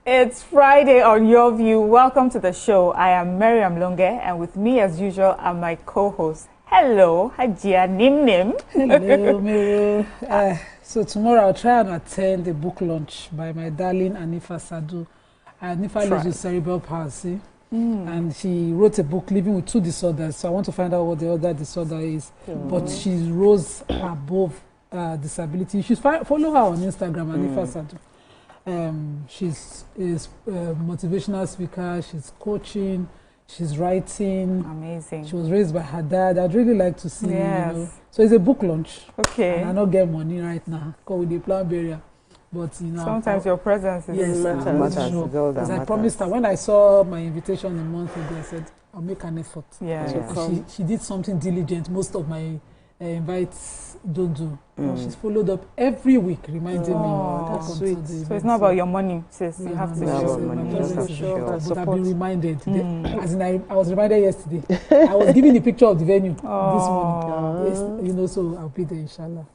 It's Friday on Your View. Welcome to the show. I am Miriam Longe, and with me, as usual, are my co-hosts. Hello, Hajia Nim. Hello, Miriam. So tomorrow I'll try and attend the book launch by my darling Anifa Sadu. Anifa lives with cerebral palsy, and she wrote a book living with 2 disorders. So I want to find out what the other disorder is. But she rose above disability. You should follow her on Instagram, Anifa Sadu. She's a motivational speaker, she's coaching, she's writing. Amazing. She was raised by her dad. I'd really like to see, Yes. you know. So it's a book launch. Okay. And I don't get money right now because with the plan barrier. But, you know. Sometimes your presence is matters. As I promised her, when I saw my invitation a month ago, I said, I'll make an effort. Yeah. So she did something diligent. Most of my invites don't do. She's followed up every week, reminding me. That's sweet. So it's not about your money, sis. You have to show. But I've been reminded. As in, I was reminded yesterday. I was given the picture of the venue this morning. Yes, you know, so I'll be there, inshallah.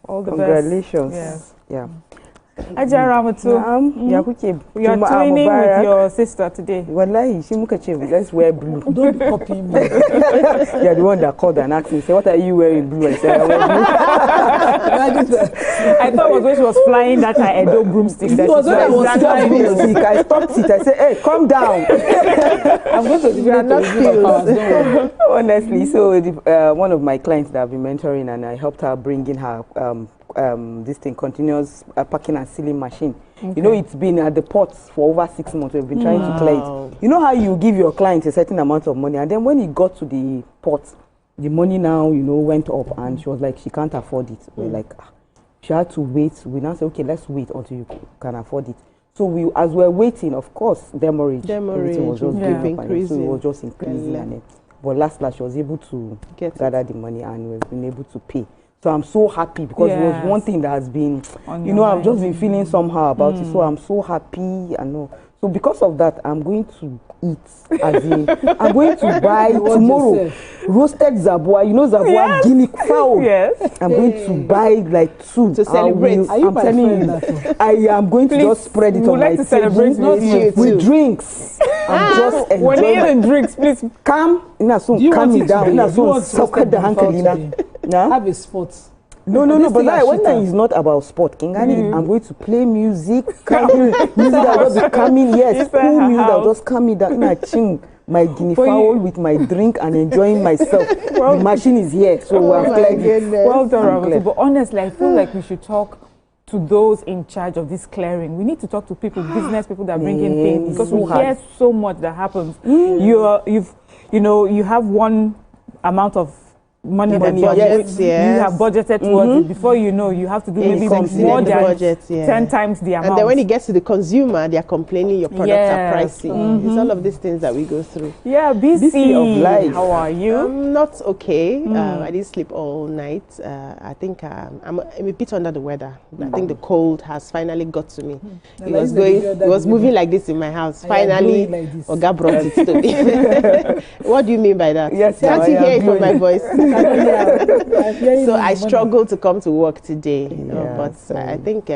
All the Congratulations. best. Yeah. Ajaramatu, you are twinning with your sister today. Wallahi, she muka che, let's wear blue. Don't copy me. You're the one that called and asked me, say, what are you wearing blue? I said, I wear blue. I thought it was when she was flying that Edo broomstick. It was when I was flying broomstick. I stopped it. I said, hey, calm down. I'm going to give you not Honestly, so one of my clients that I've been mentoring, and I helped her bring in her this thing, continuous packing and sealing machine. Okay. You know, it's been at the ports for over 6 months. We've been trying to clear it. You know how you give your client a certain amount of money, and then when it got to the port, the money now, you know, went up, and she was like, she can't afford it. We're like, she had to wait. We now say, okay, let's wait until you can afford it. So as we're waiting, of course, demurrage everything was just increasing. So it was just increasing. But last she was able to gather the money, and we've been able to pay. So I'm so happy because it was one thing that has been, you know, I've just been feeling somehow about it. So I'm so happy. I know. So because of that, I'm going to eat. As in, I'm going to buy tomorrow roasted zabua. You know zabua, guinea fowl. Yes. I'm going to buy like 2 to celebrate. I'm telling you, I am going to just spread it on my table with drinks. I'm just enjoying. When you eat drinks, please calm me down. Have a sport. No, but when it's not about sport, I'm going to play music. Music that will just be coming. Yes, cool music that will just calm me down. My guinea fowl with my drink and enjoying myself. The machine is here, so we're clearing. Well done, Ramatu. But honestly, I feel like we should talk to those in charge of this clearing. We need to talk to people, business people that bring in things, because we hear so much that happens. You have one amount of money that you have budgeted towards it. Before you know, you have to do maybe more than budget, 10 times the amount. And then when it gets to the consumer, they are complaining your products are pricey. It's all of these things that we go through. Yeah, busy of life. How are you? I'm not okay. I didn't sleep all night. I think I'm a bit under the weather. I think the cold has finally got to me. It was moving like this in my house. Finally, Oga brought it to me. What do you mean by that? Yes, can't you hear it from my voice? So I struggled to come to work today, but I think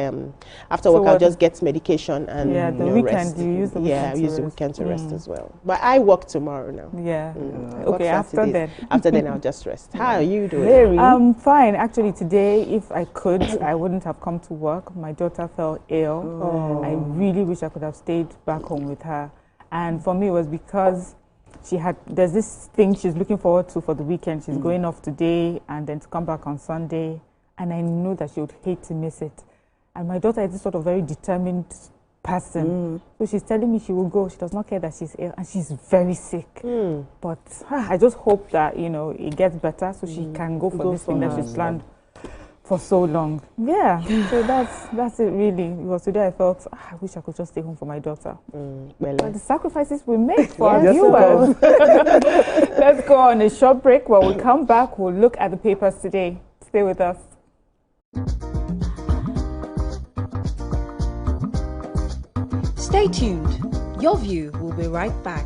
after work I'll just get medication and the weekend rest. You use the weekend I use the weekend to rest as well. But I work tomorrow now. Okay, after then I'll just rest. How are you doing? I'm fine. Actually, today, if I could, I wouldn't have come to work. My daughter fell ill. I really wish I could have stayed back home with her. And for me, it was because there's this thing she's looking forward to for the weekend. She's going off today and then to come back on Sunday. And I know that she would hate to miss it. And my daughter is this sort of very determined person. So she's telling me she will go. She does not care that she's ill and she's very sick. But I just hope that, it gets better so she can go for this thing that she's planned for so long. Yeah, so that's it really. Because today I felt, I wish I could just stay home for my daughter. But the sacrifices we make for our viewers. Let's go on a short break. When we come back, we'll look at the papers today. Stay with us. Stay tuned. Your View will be right back.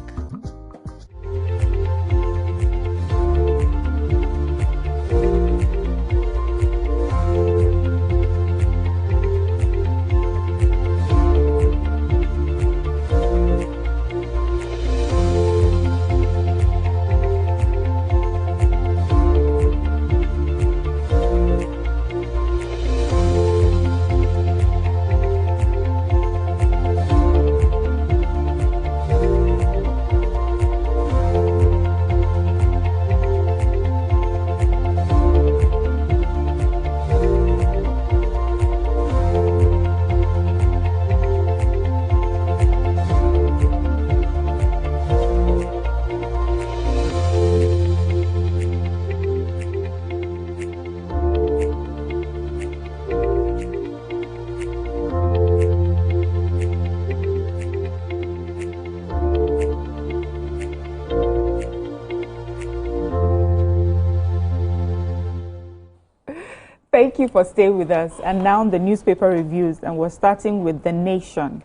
Thank you for staying with us. And now the newspaper reviews, and we're starting with The Nation.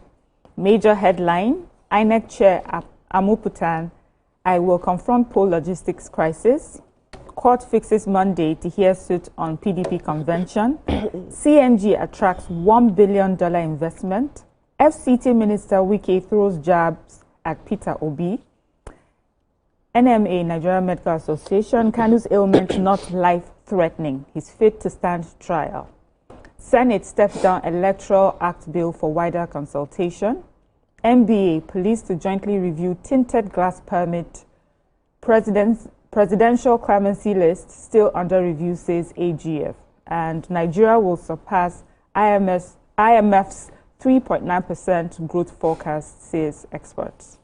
Major headline, INEC Chair Amuputan, I will confront poll logistics crisis. Court fixes Monday to hear suit on PDP convention. CMG attracts $1 billion investment. FCT Minister Wike throws jabs at Peter Obi. NMA, Nigeria Medical Association, Kanu's ailment not life-threatening. He's fit to stand trial. Senate steps down Electoral Act bill for wider consultation. NBA, police to jointly review tinted glass permit. Presidential clemency list still under review, says AGF. And Nigeria will surpass IMF's 3.9% growth forecast, says experts.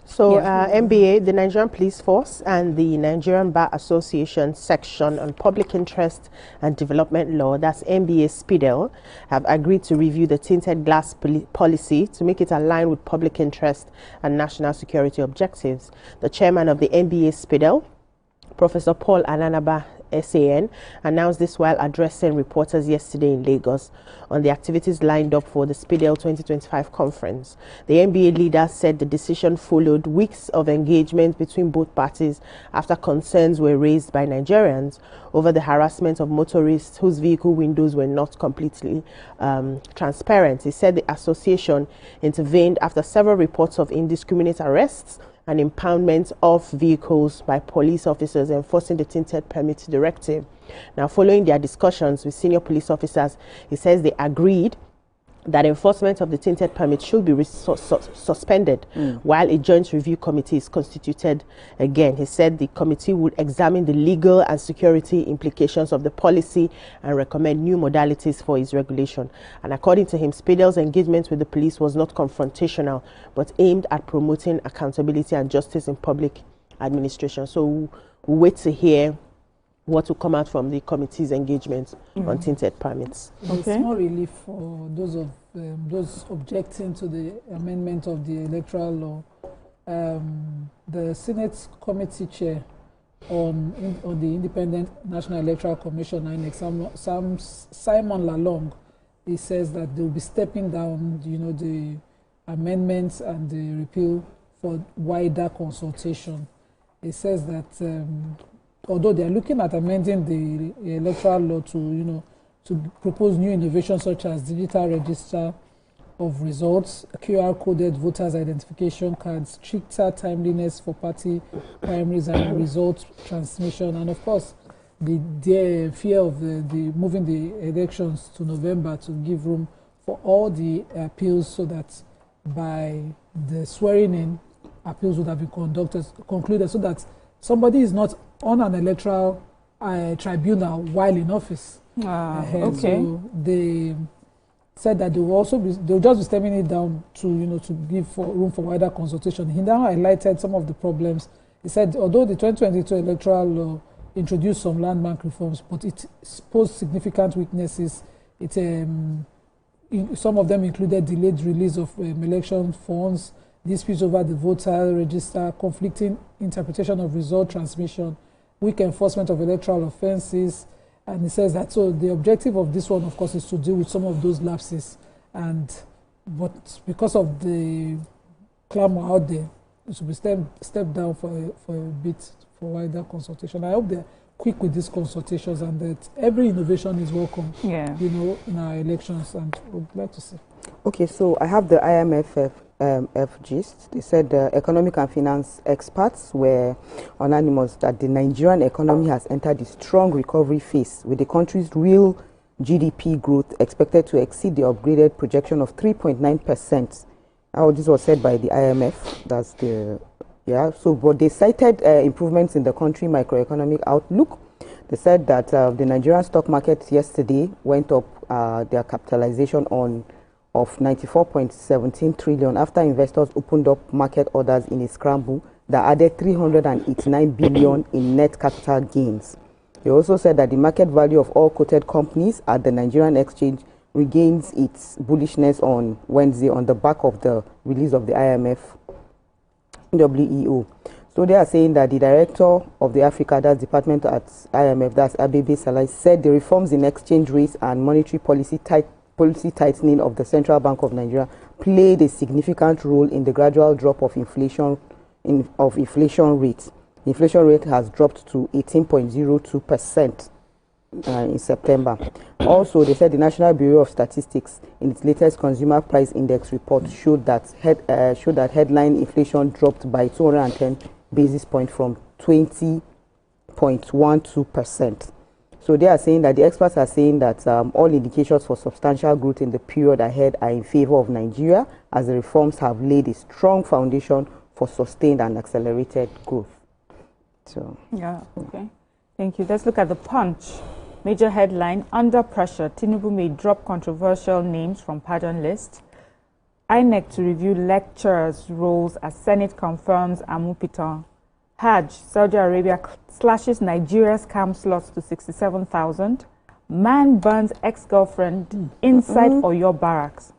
So NBA, the Nigerian Police Force, and the Nigerian Bar Association section on public interest and development law, that's NBA SPIDL, have agreed to review the tinted glass policy to make it align with public interest and national security objectives. The chairman of the NBA SPIDL, Professor Paul Ananaba, SAN, announced this while addressing reporters yesterday in Lagos on the activities lined up for the SPIDL 2025 conference. The NBA leader said the decision followed weeks of engagement between both parties after concerns were raised by Nigerians over the harassment of motorists whose vehicle windows were not completely transparent. He said the association intervened after several reports of indiscriminate arrests and impoundment of vehicles by police officers enforcing the tinted permit directive. Now, following their discussions with senior police officers, he says they agreed that enforcement of the tinted permit should be suspended while a joint review committee is constituted again. He said the committee would examine the legal and security implications of the policy and recommend new modalities for its regulation. And according to him, SPIDL's engagement with the police was not confrontational, but aimed at promoting accountability and justice in public administration. So we'll wait to hear what will come out from the committee's engagement on tinted permits. It's more relief for those objecting to the amendment of the electoral law. The Senate committee chair on the Independent National Electoral Commission, INEC, Simon Lalong, he says that they will be stepping down, the amendments and the repeal for wider consultation. He says that although they are looking at amending the electoral law to, to propose new innovations such as digital register of results, QR-coded voters' identification cards, stricter timeliness for party primaries and result transmission, and of course, the fear of the moving the elections to November to give room for all the appeals, so that by the swearing-in, appeals would have been concluded, so that somebody is not on an electoral tribunal while in office. So they said that they'll just be stemming it down to to give room for wider consultation. He now highlighted some of the problems. He said although the 2022 electoral law introduced some landmark reforms, but it posed significant weaknesses. Some of them included delayed release of election funds, disputes over the voter register, conflicting interpretation of result transmission, weak enforcement of electoral offences. And he says that the objective of this one, of course, is to deal with some of those lapses. But because of the clamor out there, it should be stepped down for a bit for wider consultation. I hope they're quick with these consultations and that every innovation is welcome, in our elections, and we'd like to see. Okay, so I have the IMF gist. They said the economic and finance experts were unanimous that the Nigerian economy has entered a strong recovery phase, with the country's real GDP growth expected to exceed the upgraded projection of 3.9%. This was said by the IMF. That's the but they cited improvements in the country macroeconomic outlook. They said that the Nigerian stock market yesterday went up their capitalization of 94.17 trillion after investors opened up market orders in a scramble that added 389 billion in net capital gains. They also said that the market value of all quoted companies at the Nigerian exchange regains its bullishness on Wednesday on the back of the release of the IMF WEO. So they are saying that the director of the Africa, that's department at IMF, that's Abebe Salai, said the reforms in exchange rates and monetary policy tightening of the Central Bank of Nigeria played a significant role in the gradual drop of inflation rate. The inflation rate has dropped to 18.02% in September. Also, they said the National Bureau of Statistics, in its latest Consumer Price Index report, showed that headline inflation dropped by 210 basis points from 20.12%. So they are saying that the experts are saying that all indications for substantial growth in the period ahead are in favor of Nigeria, as the reforms have laid a strong foundation for sustained and accelerated growth. So yeah, okay. Thank you. Let's look at the Punch. Major headline: under pressure, Tinubu may drop controversial names from pardon list. INEC to review lecturers' roles as Senate confirms Amupitan. Hajj, Saudi Arabia slashes Nigeria's camp slots to 67,000. Man burns ex-girlfriend inside Oyo barracks.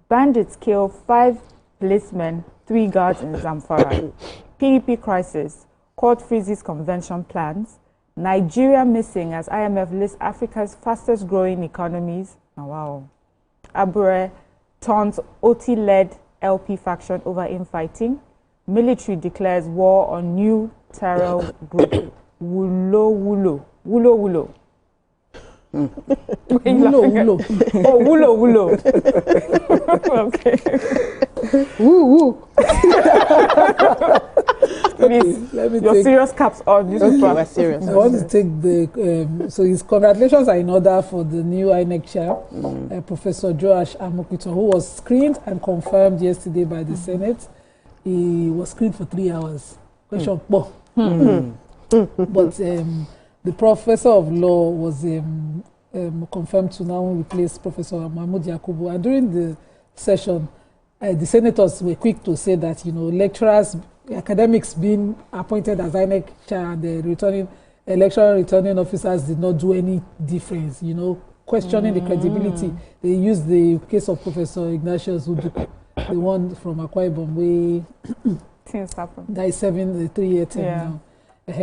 Bandits kill 5 policemen, 3 guards in Zamfara. PDP crisis. Court freezes convention plans. Nigeria missing as IMF lists Africa's fastest growing economies. Oh, wow. Abure taunts OT-led LP faction over infighting. Military declares war on new terror group. Wulo Wulo. Wulo Wulo. Wulo Wulo. Oh, Wulo Wulo. Okay. Woo woo. Please, let me your take serious caps on. This is We're serious. I want to take the so his congratulations are in order for the new INEC chair, Professor Joash Amokuto, who was screened and confirmed yesterday by the Senate. He was screened for 3 hours. Question But the professor of law was confirmed to now replace Professor Mahmoud Yakubu. And during the session, the senators were quick to say that, you know, lecturers, academics being appointed as INEC chair and the returning officers did not do any difference, you know, questioning the credibility. They used the case of Professor Ignatius Uduku, the one from Akwa Ibom, where things happen. that is serving the 3-year term now.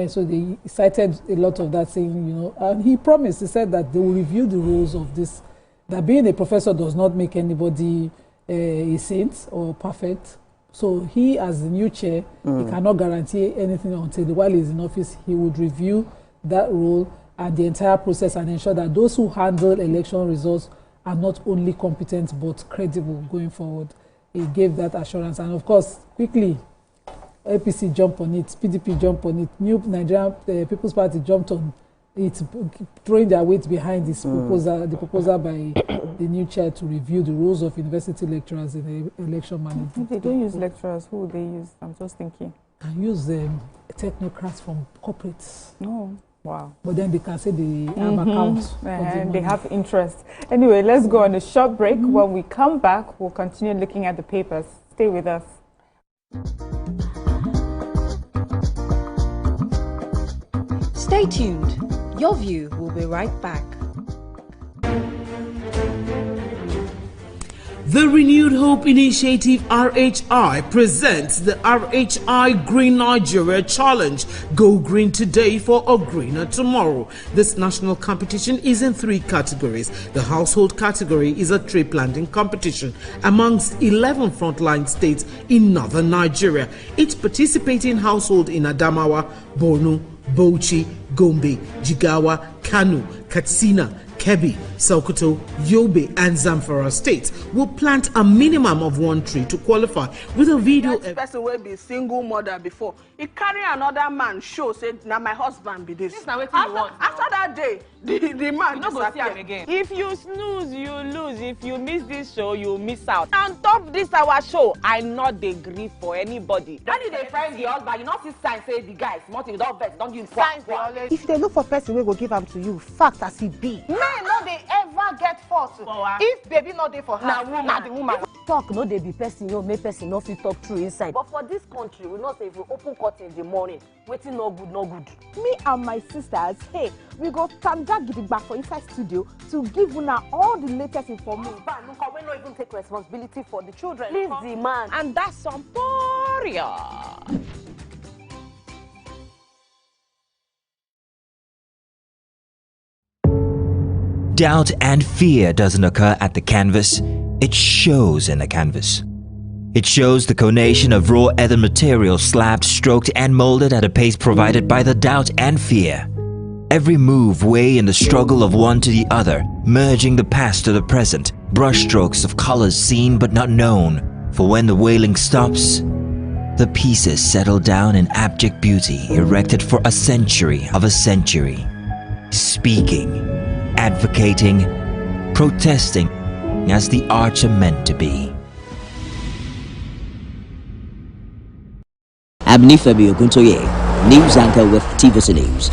So they cited a lot of that, saying, you know, and he promised, he said that they will review the rules of this, that being a professor does not make anybody a saint or perfect. So he, as the new chair, he cannot guarantee anything until while he's in office. He would review that role and the entire process and ensure that those who handle election results are not only competent but credible going forward. He gave that assurance. And of course, quickly, APC jumped on it, PDP jumped on it, New Nigerian People's Party jumped on it, throwing their weight behind this proposal, the proposal by the new chair to review the rules of university lecturers in the election management. If they don't use lecturers, who would they use? I'm just thinking. And use technocrats from corporates. No. Wow. But then they can say they have accounts. And they have interest. Anyway, let's go on a short break. When we come back, we'll continue looking at the papers. Stay with us. Stay tuned. Your View will be right back. The Renewed Hope Initiative RHI presents the RHI Green Nigeria Challenge. Go green today for a greener tomorrow. This national competition is in 3 categories. The household category is a tree planting competition amongst 11 frontline states in northern Nigeria. Each participating household in Adamawa, Borno, Bauchi, Gombe, Jigawa, Kano, Katsina, Kebbi, Sokoto, Yobe, and Zamfara states will plant a minimum of 1 tree to qualify. With a video, that person will be single mother before he carry another man show say now my husband be this. After that day, the man you go see him again. If you snooze, you lose. If you miss this show, you miss out. On top this our show, I not dey gree for anybody. When you dey friend the husband, you not see sign say the guy small thing, don't vex, don't give signs. If they look for person we go give am to you, fact as it be. Men no dey ever get fault. If baby not dey for her, na the woman. Talk no dey be person, you make person no fit talk true inside. But for this country, we know say if we open curtain in the morning, waiting no good, no good. Me and my sisters, hey, we go tanda gidigba for inside studio to give una all the latest information. Husband, we no even take responsibility for the children. Leave the man. And that's some poria. doubt and fear doesn't occur at the canvas, it shows in the canvas. It shows the conation of raw earthen material slabbed, stroked and molded at a pace provided by the doubt and fear. Every move way in the struggle of one to the other, merging the past to the present, brushstrokes of colors seen but not known. For when the wailing stops, the pieces settle down in abject beauty erected for a century of a century. Speaking, advocating, protesting as the arts are meant to be. I'm Nifemi Oguntoye, news anchor with TVC News.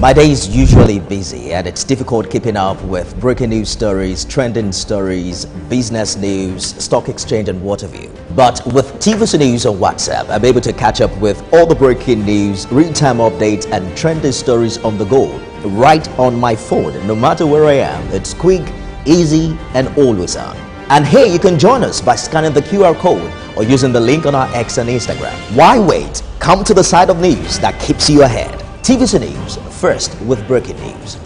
My day is usually busy and it's difficult keeping up with breaking news stories, trending stories, business news, stock exchange and what have you. But with TVC News on WhatsApp, I'm able to catch up with all the breaking news, real-time updates and trending stories on the go, right on my phone, no matter where I am. It's quick, easy and always on. And hey, you can join us by scanning the QR code or using the link on our X and Instagram. Why wait? Come to the side of news that keeps you ahead. TVC News, first with breaking news.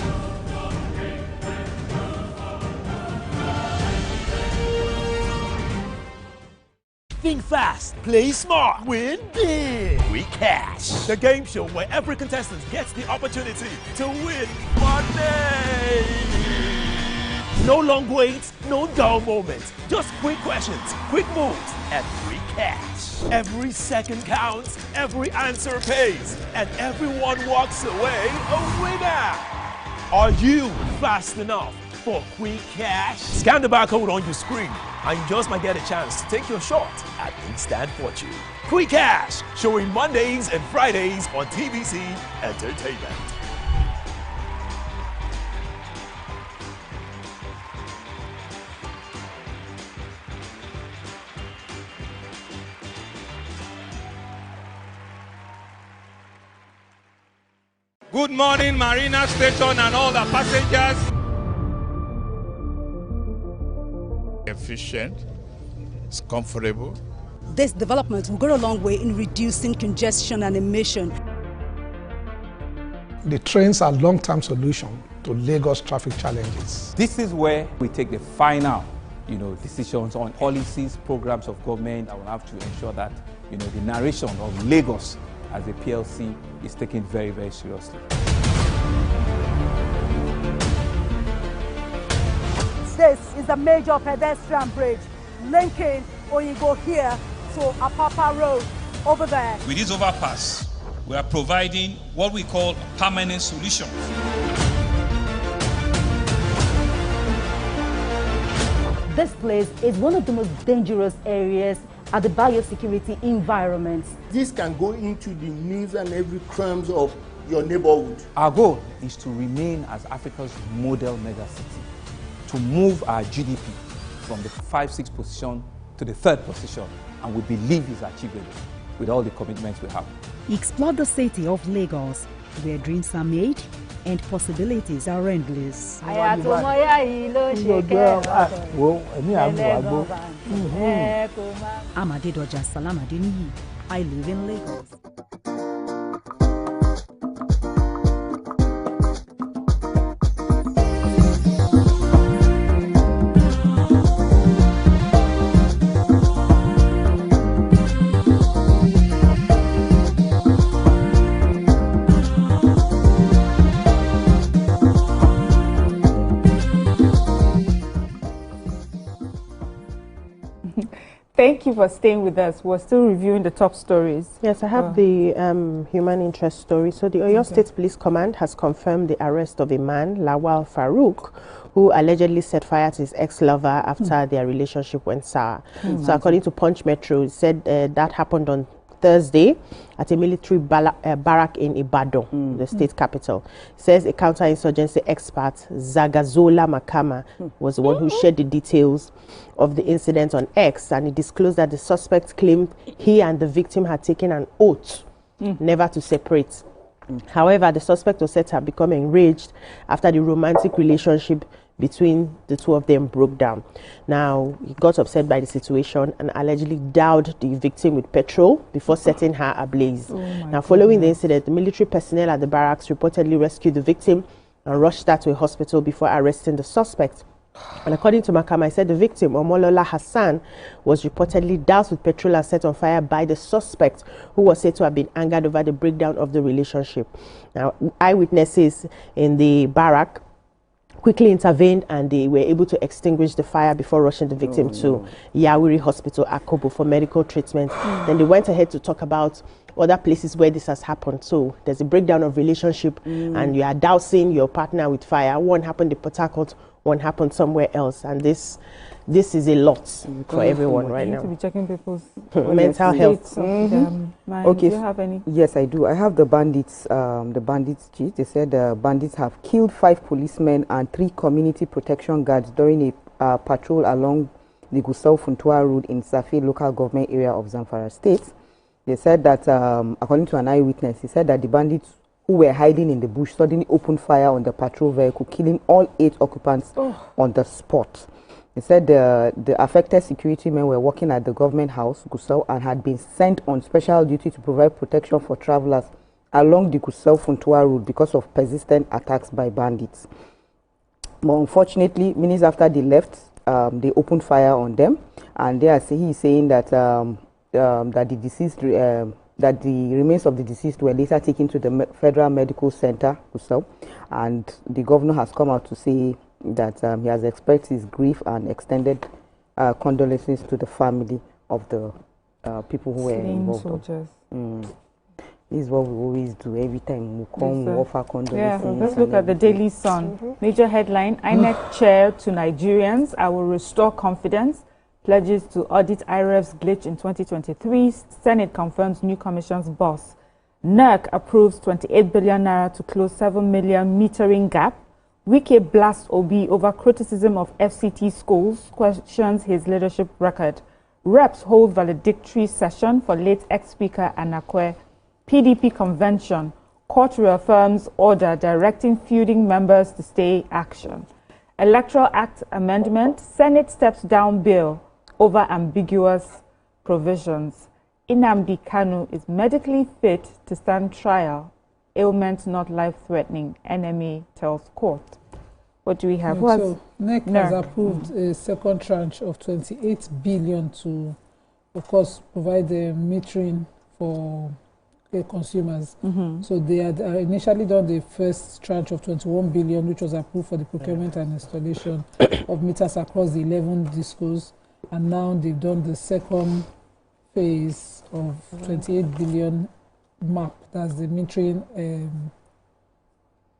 Think fast, play smart, win big. We Cash, the game show where every contestant gets the opportunity to win money. No long waits, no dull moments, just quick questions, quick moves, and free cash. Every second counts, every answer pays, and everyone walks away a winner. Are you fast enough for quick cash? Scan the barcode on your screen, and you just might get a chance to take your shot at instant fortune. Quick Cash, showing Mondays and Fridays on TVC Entertainment. Good morning, Marina Station and all the passengers. Efficient, it's comfortable. This development will go a long way in reducing congestion and emission. The trains are a long-term solution to Lagos traffic challenges. This is where we take the final, decisions on policies, programs of government that will have to ensure that, the narration of Lagos as a PLC is taken very, very seriously. This is a major pedestrian bridge linking Oyinbo here to Apapa Road over there. With this overpass, we are providing what we call a permanent solution. This place is one of the most dangerous areas at the biosecurity environment. This can go into the news and every crumbs of your neighborhood. Our goal is to remain as Africa's model megacity, to move our GDP from the 5-6 position to the 3rd position, and we believe it's achievable with all the commitments we have. Explore the city of Lagos, where dreams are made and possibilities are endless. Amadedoja Salamadini, I live in Lagos. Thank you for staying with us. We're still reviewing the top stories. Yes, I have the human interest story. So the Oyo State Police Command has confirmed the arrest of a man, Lawal Farouk, who allegedly set fire to his ex-lover after their relationship went sour. So according to Punch Metro, it said that happened on Thursday at a military barrack in Ibadan, the state capital. It says a counterinsurgency expert, Zagazola Makama, was the one who shared the details of the incident on X, and he disclosed that the suspect claimed he and the victim had taken an oath never to separate. However, the suspect was said to have become enraged after the romantic relationship between the two of them broke down. Now, he got upset by the situation and allegedly doused the victim with petrol before setting her ablaze. Now, following the incident, the military personnel at the barracks reportedly rescued the victim and rushed her to a hospital before arresting the suspect. And according to Makama, said the victim, Omolola Hassan, was reportedly doused with petrol and set on fire by the suspect, who was said to have been angered over the breakdown of the relationship. Now, eyewitnesses in the barrack quickly intervened and they were able to extinguish the fire before rushing the victim to Yawiri Hospital, Akobo, for medical treatment. Then they went ahead to talk about other places where this has happened. So there's a breakdown of relationship and you are dousing your partner with fire. One happened in Port Harcourt, one happened somewhere else, and this is a lot for everyone right now. To be checking people's mental health. Okay. Do you have any? Yes, I do. I have the bandits gist. They said the bandits have killed 5 policemen and 3 community protection guards during a patrol along the Gusau Funtua Road in Safi local government area of Zamfara State. They said that, according to an eyewitness, he said that the bandits who were hiding in the bush suddenly opened fire on the patrol vehicle, killing all 8 occupants on the spot. He said the affected security men were working at the government house, Gusau, and had been sent on special duty to provide protection for travelers along the Gusau Funtua Road because of persistent attacks by bandits. But unfortunately, minutes after they left, they opened fire on them, and he is saying that that the deceased that the remains of the deceased were later taken to the Federal Medical Center, Gusau, and the governor has come out to say that he has expressed his grief and extended condolences to the family of the people who were involved. Soldiers. This is what we always do every time we come, we offer condolences. Yeah, let's look at the Daily Sun. Major headline, INEC chair to Nigerians, I will restore confidence. Pledges to audit IREF's glitch in 2023. Senate confirms new commission's boss. NERC approves 28 billion naira to close 7 million metering gap. Wike blasts Obi over criticism of FCT schools, questions his leadership record. Reps hold valedictory session for late ex-speaker Anakwe. PDP convention. Court reaffirms order directing feuding members to stay action. Electoral Act amendment. Senate steps down bill over ambiguous provisions. Nnamdi Kanu is medically fit to stand trial. Ailment not life-threatening, NMA tells court. What do we have? So NEC has approved a second tranche of 28 billion to, of course, provide the metering for consumers. So they had initially done the first tranche of 21 billion, which was approved for the procurement and installation of meters across the 11 discos. And now they've done the second phase of 28 billion map. That's the metering.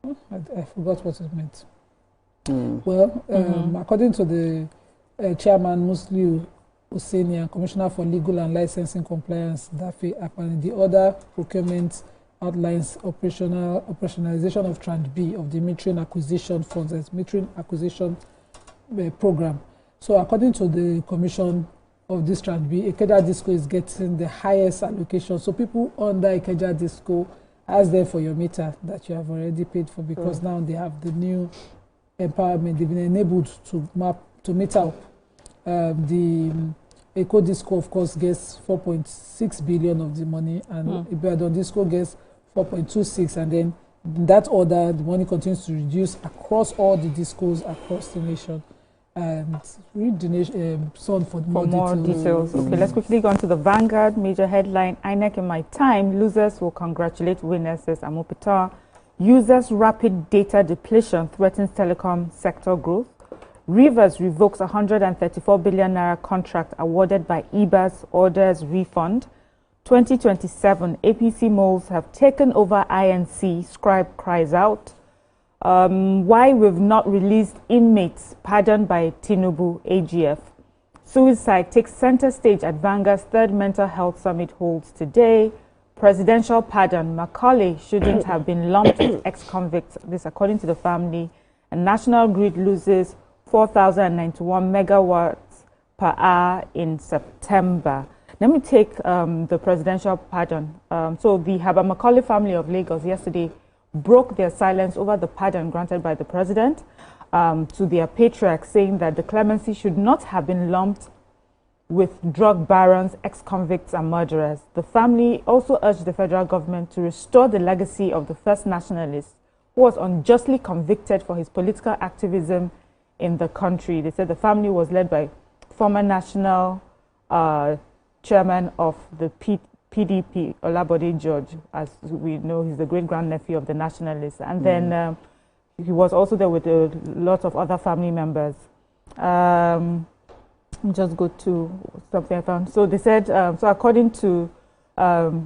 I forgot what it meant. Well, according to the chairman, Musliu Hussaini, and Commissioner for Legal and Licensing Compliance, Dafi Akpan, the other procurement outlines operationalization of Tranche B of the metering acquisition funds, as metering acquisition program. So according to the commission of this Tranche B, Ikeja Disco is getting the highest allocation. So people under Ikeja Disco, ask them for your meter that you have already paid for, because now they have the new empowerment. They've been enabled to meter up. The Eco Disco, of course, gets 4.6 billion of the money, and Ibadan Disco gets 4.26, and then in that order, the money continues to reduce across all the discos across the nation. And read the Sun for more details. Okay, let's quickly go on to the Vanguard. Major headline, INEC in my time, losers will congratulate winners, says Amopita. Users' rapid data depletion threatens telecom sector growth. Rivers revokes 134 billion naira contract awarded by EBA's orders refund. 2027, APC moles have taken over INC, Scribe cries out. Why we've not released inmates pardoned by Tinubu, AGF. Suicide takes center stage at Vanguard's third mental health summit holds today. Presidential pardon, Macaulay shouldn't have been lumped with ex-convicts, this according to the family. And National Grid loses 4,091 megawatts per hour in September. Let me take the presidential pardon. So the Haba Macaulay family of Lagos yesterday broke their silence over the pardon granted by the president to their patriarch, saying that the clemency should not have been lumped with drug barons, ex-convicts and murderers. The family also urged the federal government to restore the legacy of the first nationalists who was unjustly convicted for his political activism in the country. They said the family was led by former national chairman of the PDP, Olabode George. As we know, he's the great-grandnephew of the nationalists. And then he was also there with a lot of other family members. Just go to something I found. So they said, so according to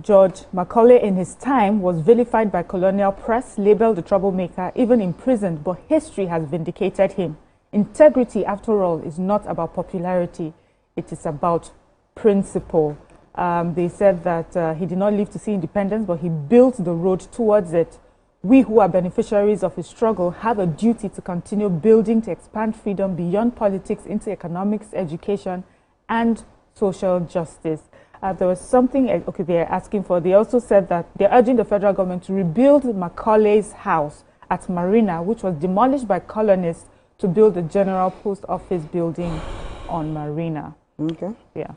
George, Macaulay in his time was vilified by colonial press, labeled a troublemaker, even imprisoned, but history has vindicated him. Integrity, after all, is not about popularity. It is about principle. They said that he did not live to see independence, but he built the road towards it. We who are beneficiaries of his struggle have a duty to continue building to expand freedom beyond politics into economics, education, and social justice. There was something they're asking for. They also said that they're urging the federal government to rebuild Macaulay's house at Marina, which was demolished by colonists, to build a general post office building on Marina. Okay. Yeah.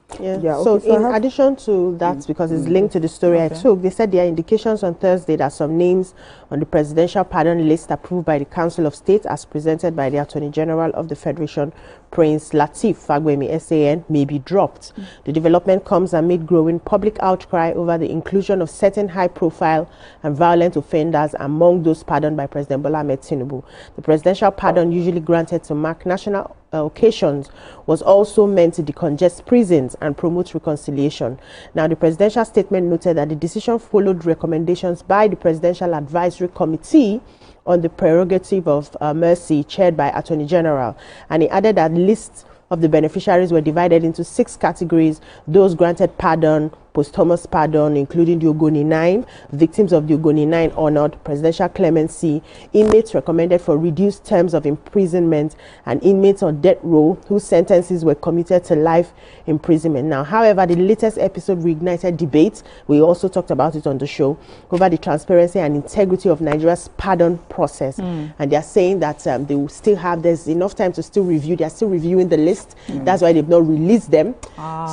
So in addition to that, because it's linked to the story I took, they said there are indications on Thursday that some names on the presidential pardon list approved by the Council of State as presented by the Attorney General of the Federation, Prince Lateef Fagbemi, SAN, may be dropped. The development comes amid growing public outcry over the inclusion of certain high-profile and violent offenders among those pardoned by President Bola Ahmed Tinubu. The presidential pardon, usually granted to mark national occasions, was also meant to decongest prisons and promote reconciliation. Now, the presidential statement noted that the decision followed recommendations by the Presidential Advisory Committee on the prerogative of mercy, chaired by Attorney General, and he added that lists of the beneficiaries were divided into 6 categories: those granted pardon, posthumous pardon, including the Ogoni 9, victims of the Ogoni 9 honored, presidential clemency, inmates recommended for reduced terms of imprisonment, and inmates on death row whose sentences were commuted to life imprisonment. Now, however, the latest episode reignited debate, we also talked about it on the show, over the transparency and integrity of Nigeria's pardon process. And they are saying that they will still have, there's enough time to still review, they are still reviewing the list. That's why they've not released them.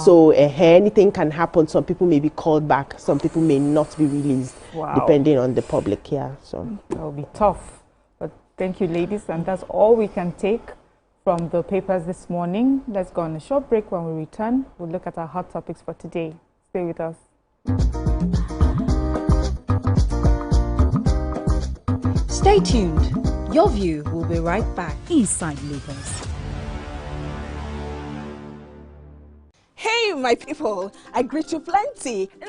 So anything can happen. Some people may be called back, some people may not be released, depending on the public. So that will be tough. But thank you, ladies, and that's all we can take from the papers this morning. Let's go on a short break. When we return, we'll look at our hot topics for today. Stay with us. Stay tuned. Your View will be right back inside Lagos. Hey, my people, I greet you plenty. My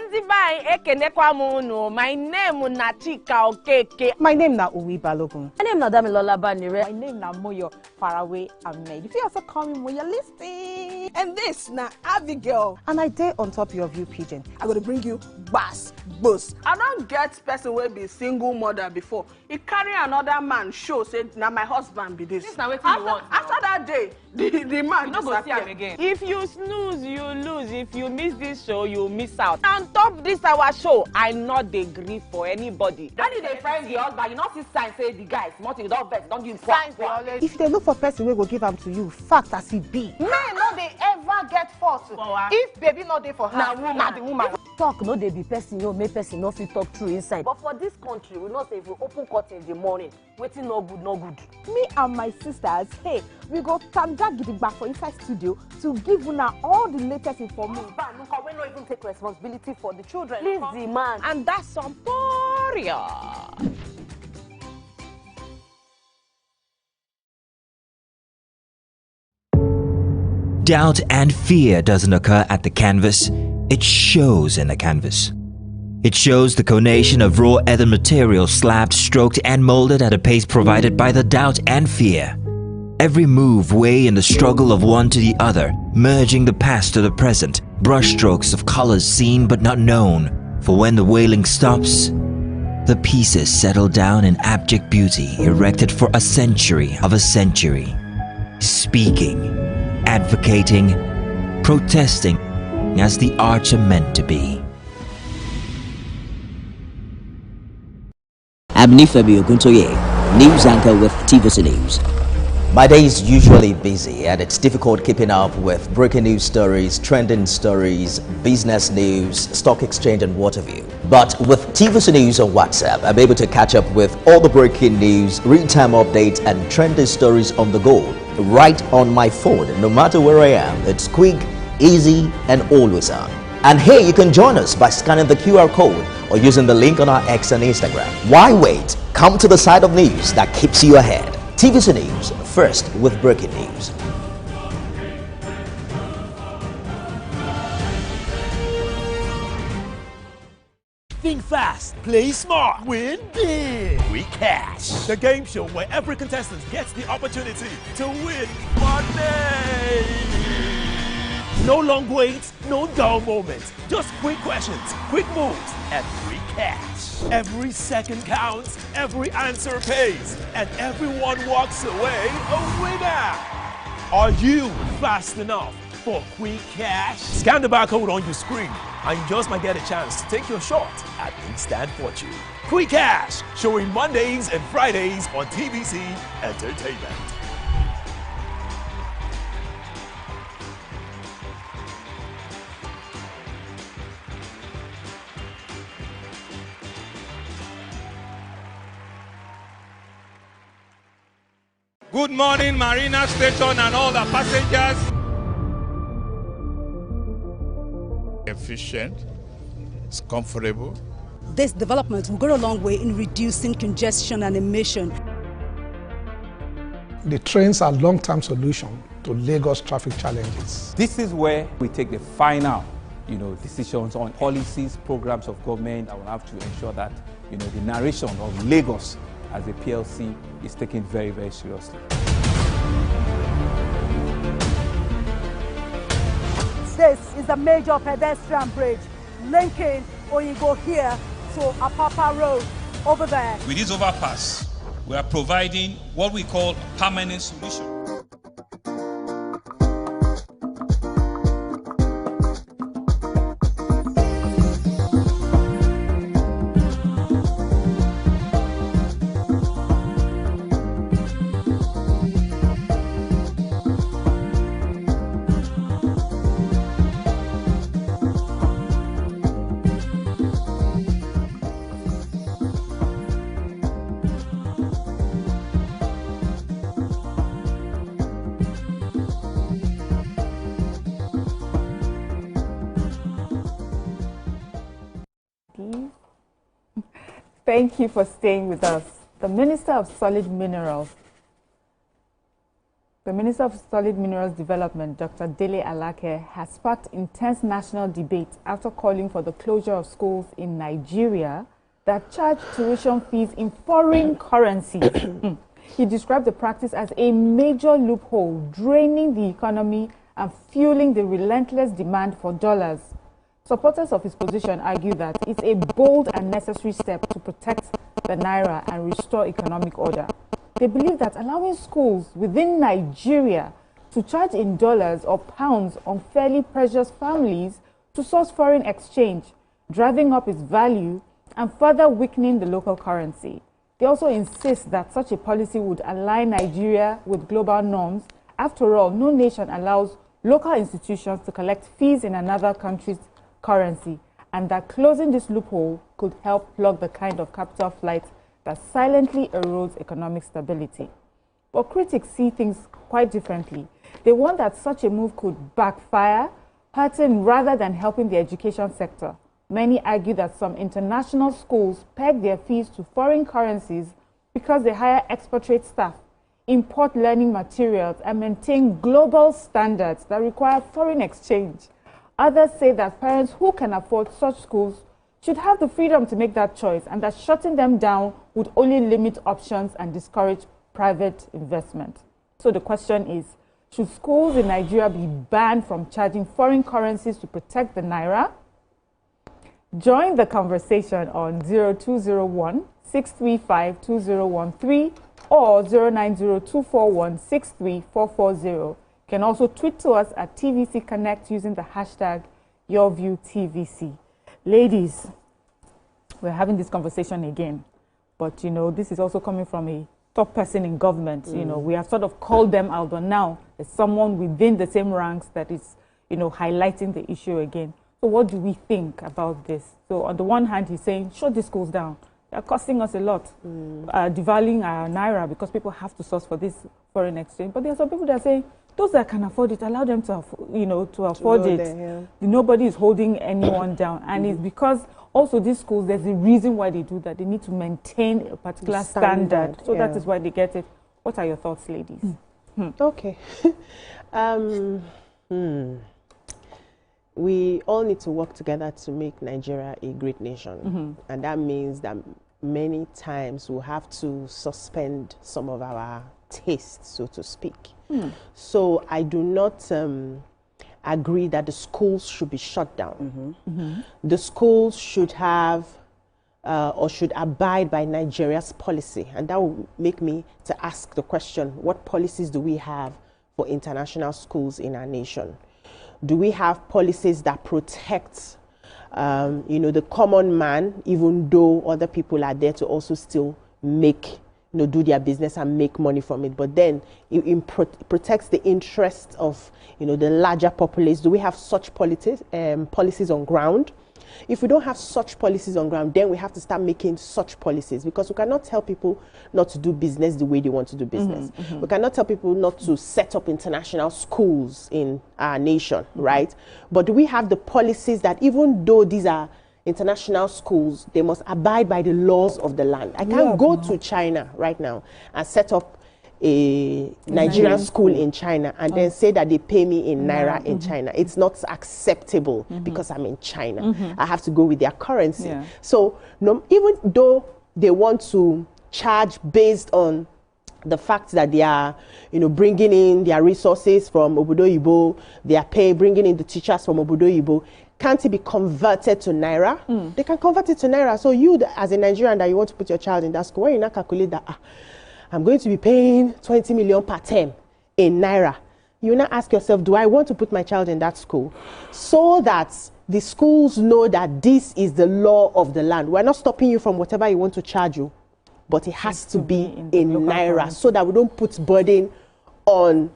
name is Nachika Okeke. My name na Uwi Balogun. My name na Damilola Banire. My name na Moyo Faraway Ahmed. If you also call me Moyo, listen. And this na Abigail. And I dare on top your view pigeon. I'm going to bring you bass, boost. I don't get person will be single mother before. He carry another man show, say, now my husband be this. This na wetin you want. After that day, the man no go see him again. If you snooze, you lose. If you miss this show, you miss out. On top this our show, I not dey gree for anybody. When you dey find the husband, you not see sign say the guy smart, you don't vex, don't give signs. If they look for person, we will give them to you. Fact as it be. Men no they ever get fault. If baby not there for her, na the woman. Talk no dey be person, you make person no fit talk true inside. But for this country, we not say if we open court in the morning, waiting no good, no good. Me and my sisters, hey, we go tanda gidigba for inside studio to give una all the latest information. We not even take responsibility for the children. Please the man. And that's some poria. Doubt and fear doesn't occur at the canvas, it shows in the canvas. It shows the conation of raw earthen material slabbed, stroked and molded at a pace provided by the doubt and fear. Every move way in the struggle of one to the other, merging the past to the present, brushstrokes of colors seen but not known. For when the wailing stops, the pieces settle down in abject beauty erected for a century of a century. Speaking, advocating, protesting as the arts are meant to be. I'm Nifemi Oguntoye, news anchor with TVC News. My day is usually busy and it's difficult keeping up with breaking news stories, trending stories, business news, stock exchange and what have you. But with TVC News on WhatsApp, I'm able to catch up with all the breaking news, real-time updates and trending stories on the go, right on my phone, no matter where I am. It's quick, easy and always on. And here you can join us by scanning the QR code or using the link on our X and Instagram. Why wait? Come to the side of news that keeps you ahead. TVC News, first with breaking news. Think fast, play smart, win big. We Cash, the game show where every contestant gets the opportunity to win money. No long waits, no dull moments. Just quick questions, quick moves, and free cash. Every second counts, every answer pays, and everyone walks away a winner. Are you fast enough for quick cash? Scan the barcode on your screen, and you just might get a chance to take your shot at instant fortune. Quick Cash, showing Mondays and Fridays on TVC Entertainment. Good morning, Marina Station and all the passengers. Efficient, it's comfortable. This development will go a long way in reducing congestion and emission. The trains are a long-term solution to Lagos traffic challenges. This is where we take the final, decisions on policies, programs of government. I will have to ensure that, the narration of Lagos as a PLC is taken very, very seriously. This is a major pedestrian bridge linking Oyingo here to Apapa Road over there. With this overpass, we are providing what we call permanent solution. Thank you for staying with us. The Minister of Solid Minerals Development, Dr. Dele Alake, has sparked intense national debate after calling for the closure of schools in Nigeria that charge tuition fees in foreign currency. He described the practice as a major loophole, draining the economy and fueling the relentless demand for dollars. Supporters of his position argue that it's a bold and necessary step to protect the naira and restore economic order. They believe that allowing schools within Nigeria to charge in dollars or pounds unfairly pressures families to source foreign exchange, driving up its value and further weakening the local currency. They also insist that such a policy would align Nigeria with global norms. After all, no nation allows local institutions to collect fees in another country's currency, and that closing this loophole could help plug the kind of capital flight that silently erodes economic stability. But critics see things quite differently. They warn that such a move could backfire, hurting rather than helping the education sector. Many argue that some international schools peg their fees to foreign currencies because they hire expatriate staff, import learning materials, and maintain global standards that require foreign exchange. Others say that parents who can afford such schools should have the freedom to make that choice, and that shutting them down would only limit options and discourage private investment. So the question is, should schools in Nigeria be banned from charging foreign currencies to protect the naira? Join the conversation on 0201-635-2013 or 090-241-63440. You can also tweet to us at TVC Connect using the hashtag YourViewTVC. Ladies, we're having this conversation again, but this is also coming from a top person in government. You know, we have sort of called them out, but now there's someone within the same ranks that is, you know, highlighting the issue again. So what do we think about this? So on the one hand, he's saying, shut these schools down. They're costing us a lot, devaluing our naira because people have to source for this foreign exchange. But there are some people that are saying, those that can afford it, allow them to, to afford it. There, yeah. Nobody is holding anyone down. And it's because also these schools, there's a reason why they do that. They need to maintain a particular standard. So that is why they get it. What are your thoughts, ladies? Okay. We all need to work together to make Nigeria a great nation. And that means that many times we'll have to suspend some of our tastes, so to speak. So I do not agree that the schools should be shut down. The schools should have or should abide by Nigeria's policy. And that will make me to ask the question, what policies do we have for international schools in our nation? Do we have policies that protect, the common man, even though other people are there to also still make, do their business and make money from it? But then it protects the interests of, the larger populace. Do we have such policies on ground? If we don't have such policies on ground, then we have to start making such policies, because we cannot tell people not to do business the way they want to do business. We cannot tell people not to set up international schools in our nation, right? But do we have the policies that even though these are international schools, they must abide by the laws of the land? I can't go to China right now and set up a Nigerian school in China and then say that they pay me in naira in China. It's not acceptable because I'm in China. I have to go with their currency. So even though they want to charge based on the fact that they are, bringing in their resources from Obodo Ibo, they are bringing in the teachers from Obodo Ibo, can't it be converted to naira? They can convert it to naira. So you, as a Nigerian, that you want to put your child in that school, when you not calculate that, I'm going to be paying 20 million per term in naira, you now ask yourself, do I want to put my child in that school? So that the schools know that this is the law of the land. We're not stopping you from whatever you want to charge you, but it has to be in naira, so that we don't put burden on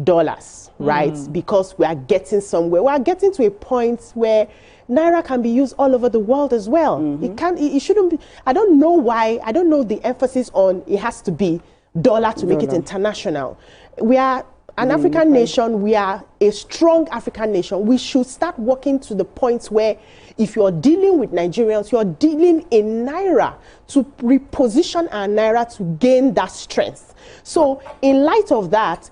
dollars, right? Because we are getting somewhere. We are getting to a point where naira can be used all over the world as well. It shouldn't be. I don't know why. I don't know the emphasis on it has to be dollar to make it international. We are an African nation. We are a strong African nation. We should start working to the point where if you're dealing with Nigerians, you're dealing in naira to reposition our naira to gain that strength. So in light of that,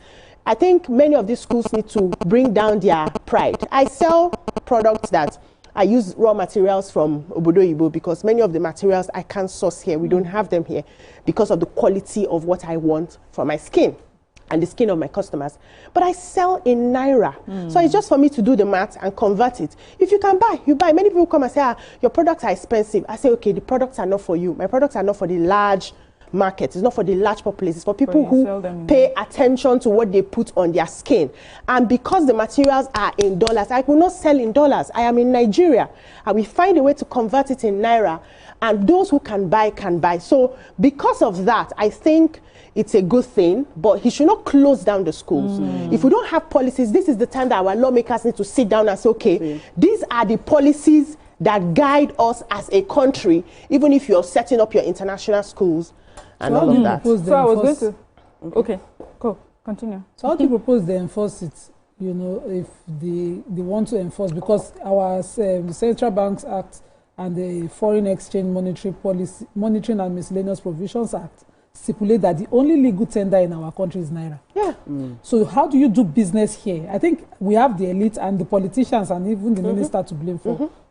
I think many of these schools need to bring down their pride. I sell products that I use raw materials from Obodo Ibo, because many of the materials I can't source here. We don't have them here because of the quality of what I want for my skin and the skin of my customers. But I sell in naira. So it's just for me to do the math and convert it. If you can buy, you buy. Many people come and say, your products are expensive. I say, okay, the products are not for you. My products are not for the large market. It's not for the large populace. It's for people who pay attention to what they put on their skin. And because the materials are in dollars, I will not sell in dollars. I am in Nigeria. I will find a way to convert it in naira. And those who can buy, can buy. So because of that, I think it's a good thing, but he should not close down the schools. If we don't have policies, this is the time that our lawmakers need to sit down and say, okay, these are the policies that guide us as a country, even if you're setting up your international schools and all of that. So I was going to... Okay, go, continue. So how do you propose they enforce it, if they want to enforce? Because our the Central Banks Act and the Foreign Exchange Monitoring and Miscellaneous Provisions Act stipulate that the only legal tender in our country is naira. So how do you do business here? I think we have the elite and the politicians and even the minister to blame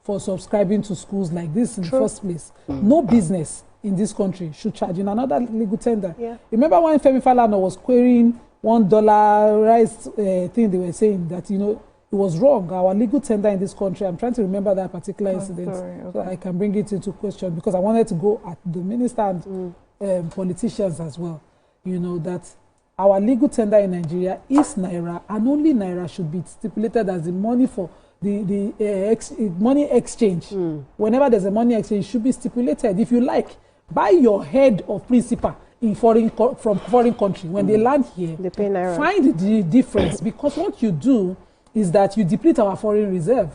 for subscribing to schools like this in the first place. No business in this country should charge in another legal tender. Remember when Femi Falana was querying $1 rice thing, they were saying that, it was wrong. Our legal tender in this country, I'm trying to remember that particular incident so I can bring it into question, because I wanted to go at the minister and politicians as well. That our legal tender in Nigeria is naira, and only naira should be stipulated as the money for the money exchange. Whenever there's a money exchange, it should be stipulated. If you like, buy your head of principal from foreign country. When they land here, they pay naira. Find the difference, because what you do is that you deplete our foreign reserve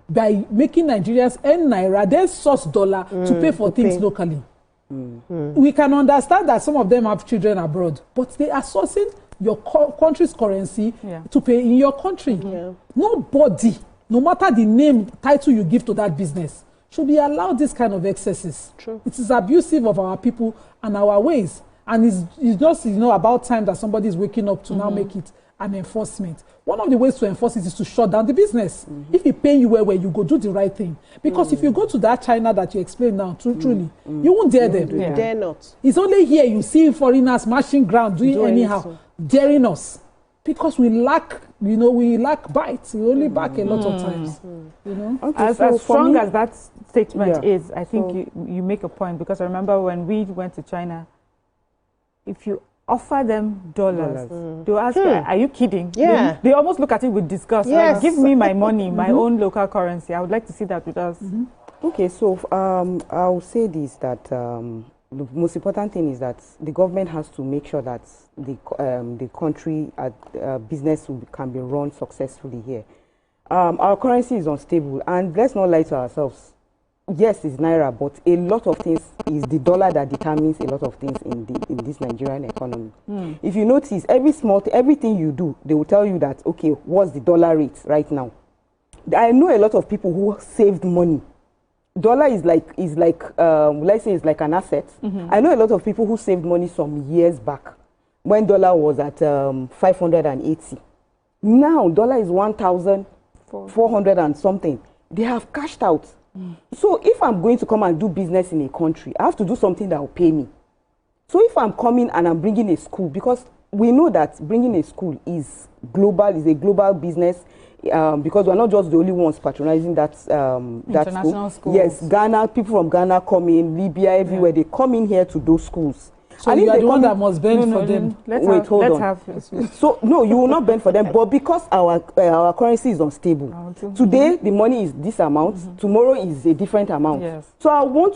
by making Nigerians earn naira, then source dollar to pay for things locally. We can understand that some of them have children abroad, but they are sourcing your country's currency to pay in your country. Nobody, no matter the name, title you give to that business, should be allowed this kind of excesses. It is abusive of our people and our ways. And it's just, about time that somebody is waking up to now make it an enforcement. One of the ways to enforce it is to shut down the business. If you pay you well, you go do the right thing. Because if you go to that China that you explained now, truly, you won't dare them. You dare not. It's only here you see foreigners smashing ground, doing anyhow, daring us. Because we lack, we lack bites. We only back a lot of times. Okay, as strong as that statement is, I think you make a point, because I remember when we went to China, if you offer them dollars, they'll ask, are you kidding? Yeah. They almost look at it with disgust. Yes. Like, give me my money, my own local currency. I would like to see that with us. Okay, so I'll say this, that the most important thing is that the government has to make sure that the country business can be run successfully here. Our currency is unstable, and let's not lie to ourselves. Yes, it's naira, but a lot of things is the dollar that determines a lot of things in this Nigerian economy. If you notice, everything you do, they will tell you that, okay, what's the dollar rate right now? I know a lot of people who saved money. Dollar is like let's say it's like an asset. I know a lot of people who saved money some years back when dollar was at 580. Now dollar is 1,400 and something. They have cashed out. So if I'm going to come and do business in a country, I have to do something that will pay me. So if I'm coming and I'm bringing a school, because we know that bringing a school is a global business, because we're not just the only ones patronizing that international school. Yes, Ghana, people from Ghana come in, Libya, everywhere, they come in here to those schools. So you are the one that must bend for them. So no, you will not bend for them, but because our currency is unstable. Today the money is this amount, tomorrow is a different amount. So I want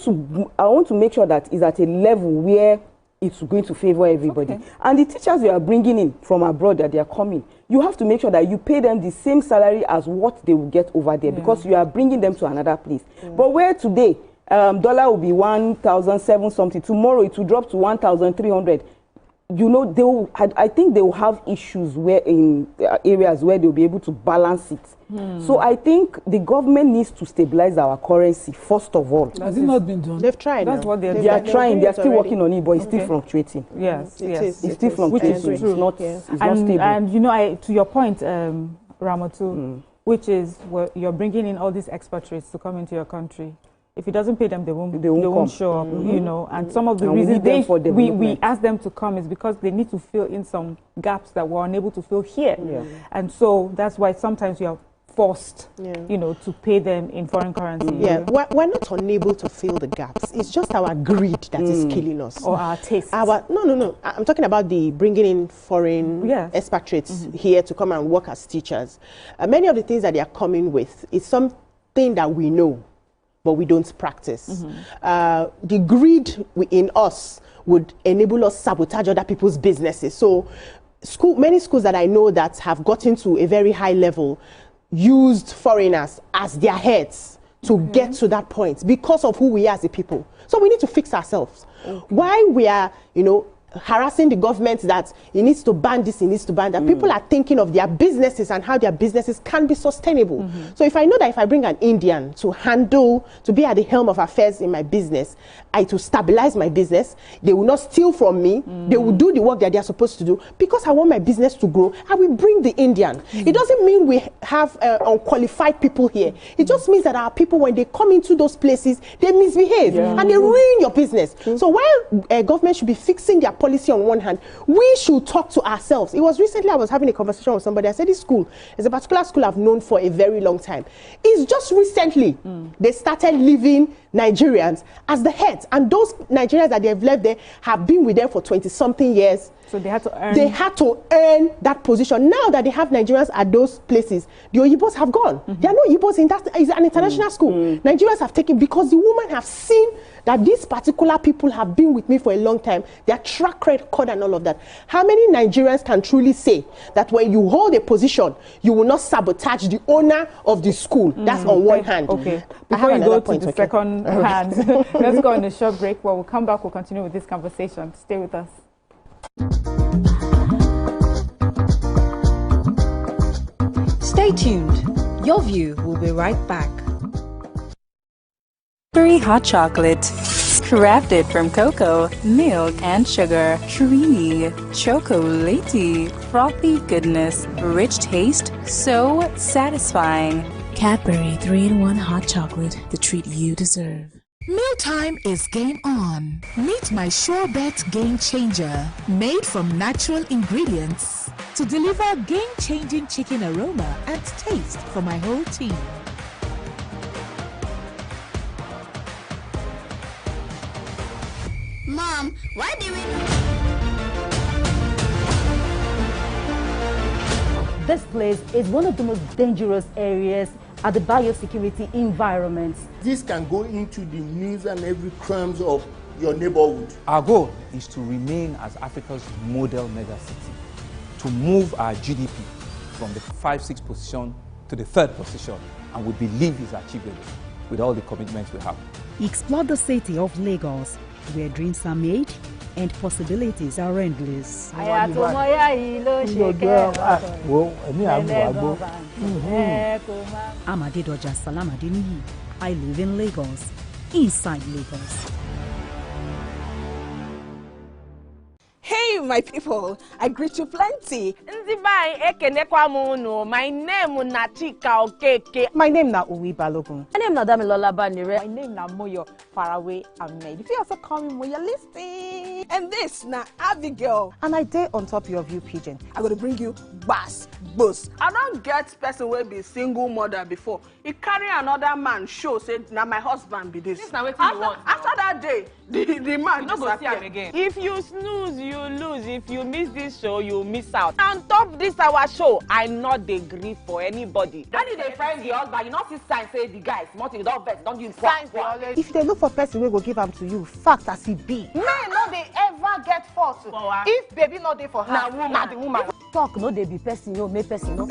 to make sure that it's at a level where it's going to favor everybody. And the teachers you are bringing in from abroad that they are coming, you have to make sure that you pay them the same salary as what they will get over there, because you are bringing them to another place. But where today dollar will be 1,007 something. Tomorrow it will drop to 1,300. I think they will have issues where in areas where they'll be able to balance it. So I think the government needs to stabilize our currency first of all. Has it not been done? They've tried. That's what they are trying. They are still working on it, but it's still fluctuating. Yes, it's still fluctuating. Which is true. It's not stable. And to your point, Ramatu, which is you're bringing in all these expatriates to come into your country. If it doesn't pay them, they won't show up, And some of the reasons we ask them to come is because they need to fill in some gaps that we're unable to fill here. And so that's why sometimes you are forced, to pay them in foreign currency. We're not unable to fill the gaps. It's just our greed that is killing us. Or our taste. No. I'm talking about the bringing in foreign expatriates here to come and work as teachers. Many of the things that they are coming with is something that we know, but we don't practice. The greed in us would enable us sabotage other people's businesses. So many schools that I know that have gotten to a very high level used foreigners as their heads to get to that point because of who we are as a people. So we need to fix ourselves. Why we are, harassing the government that it needs to ban this, it needs to ban that. People are thinking of their businesses and how their businesses can be sustainable. So if I know that if I bring an Indian to be at the helm of affairs in my business, to stabilize my business, they will not steal from me, they will do the work that they are supposed to do. Because I want my business to grow, I will bring the Indian. It doesn't mean we have unqualified people here. It just means that our people, when they come into those places, they misbehave and they ruin your business. So while government should be fixing their policy on one hand, we should talk to ourselves. It was recently I was having a conversation with somebody. I said this school is a particular school I've known for a very long time. It's just recently they started leaving Nigerians as the heads, and those Nigerians that they have left there have been with them for 20-something years. So they had to earn. They had to earn that position. Now that they have Nigerians at those places, the Oyibos have gone. There are no Oyibos in that. It's an international school. Nigerians have taken, because the women have seen that these particular people have been with me for a long time. Their track record and all of that. How many Nigerians can truly say that when you hold a position, you will not sabotage the owner of the school? That's on one hand. Okay. Before you go to the second hand, let's go on a short break. When we come back, we'll continue with this conversation. Stay with us. Stay tuned. Your View will be right back. Very hot chocolate, crafted from cocoa, milk, and sugar. Creamy, chocolatey, frothy goodness, rich taste, so satisfying. Cadbury 3-in-1 hot chocolate, the treat you deserve. Mealtime is game on. Meet my Sure Bet Game Changer, made from natural ingredients to deliver game-changing chicken aroma and taste for my whole team. Mom, why do we... This place is one of the most dangerous areas at the biosecurity environment. This can go into the news and every crumbs of your neighborhood. Our goal is to remain as Africa's model megacity, to move our GDP from the 5-6 position to the 3rd position, and we believe is achievable with all the commitments we have. Explore the city of Lagos, where dreams are made and possibilities are endless. I'm Adedoja Salamadini. I live in Lagos, inside Lagos. Hey, my people, I greet you plenty. My name is Nachika Okeke. My name na Uwi Balogun. My name na Damilola Banire. My name na Moyo Faraway Ahmed. If you also call me Moyo, listen. And this na Abigail. And I dare on top your view pigeon. I'm going to bring you bass, boost. I don't get person will be single mother before. He carry another man show say now my husband be this. This na wetin you want. After that day, the man you no go see am again. If you snooze, you lose. If you miss this show, you miss out. On top this our show, I not dey gree for anybody. When you dey friend the husband, you not see sign say the guy small thing, don't vex, don't give signs. If they look for person we go give them to you, fact as he be. Men no dey ever get fault. If baby no dey for her, na the woman. Talk no dey be person, no make person no.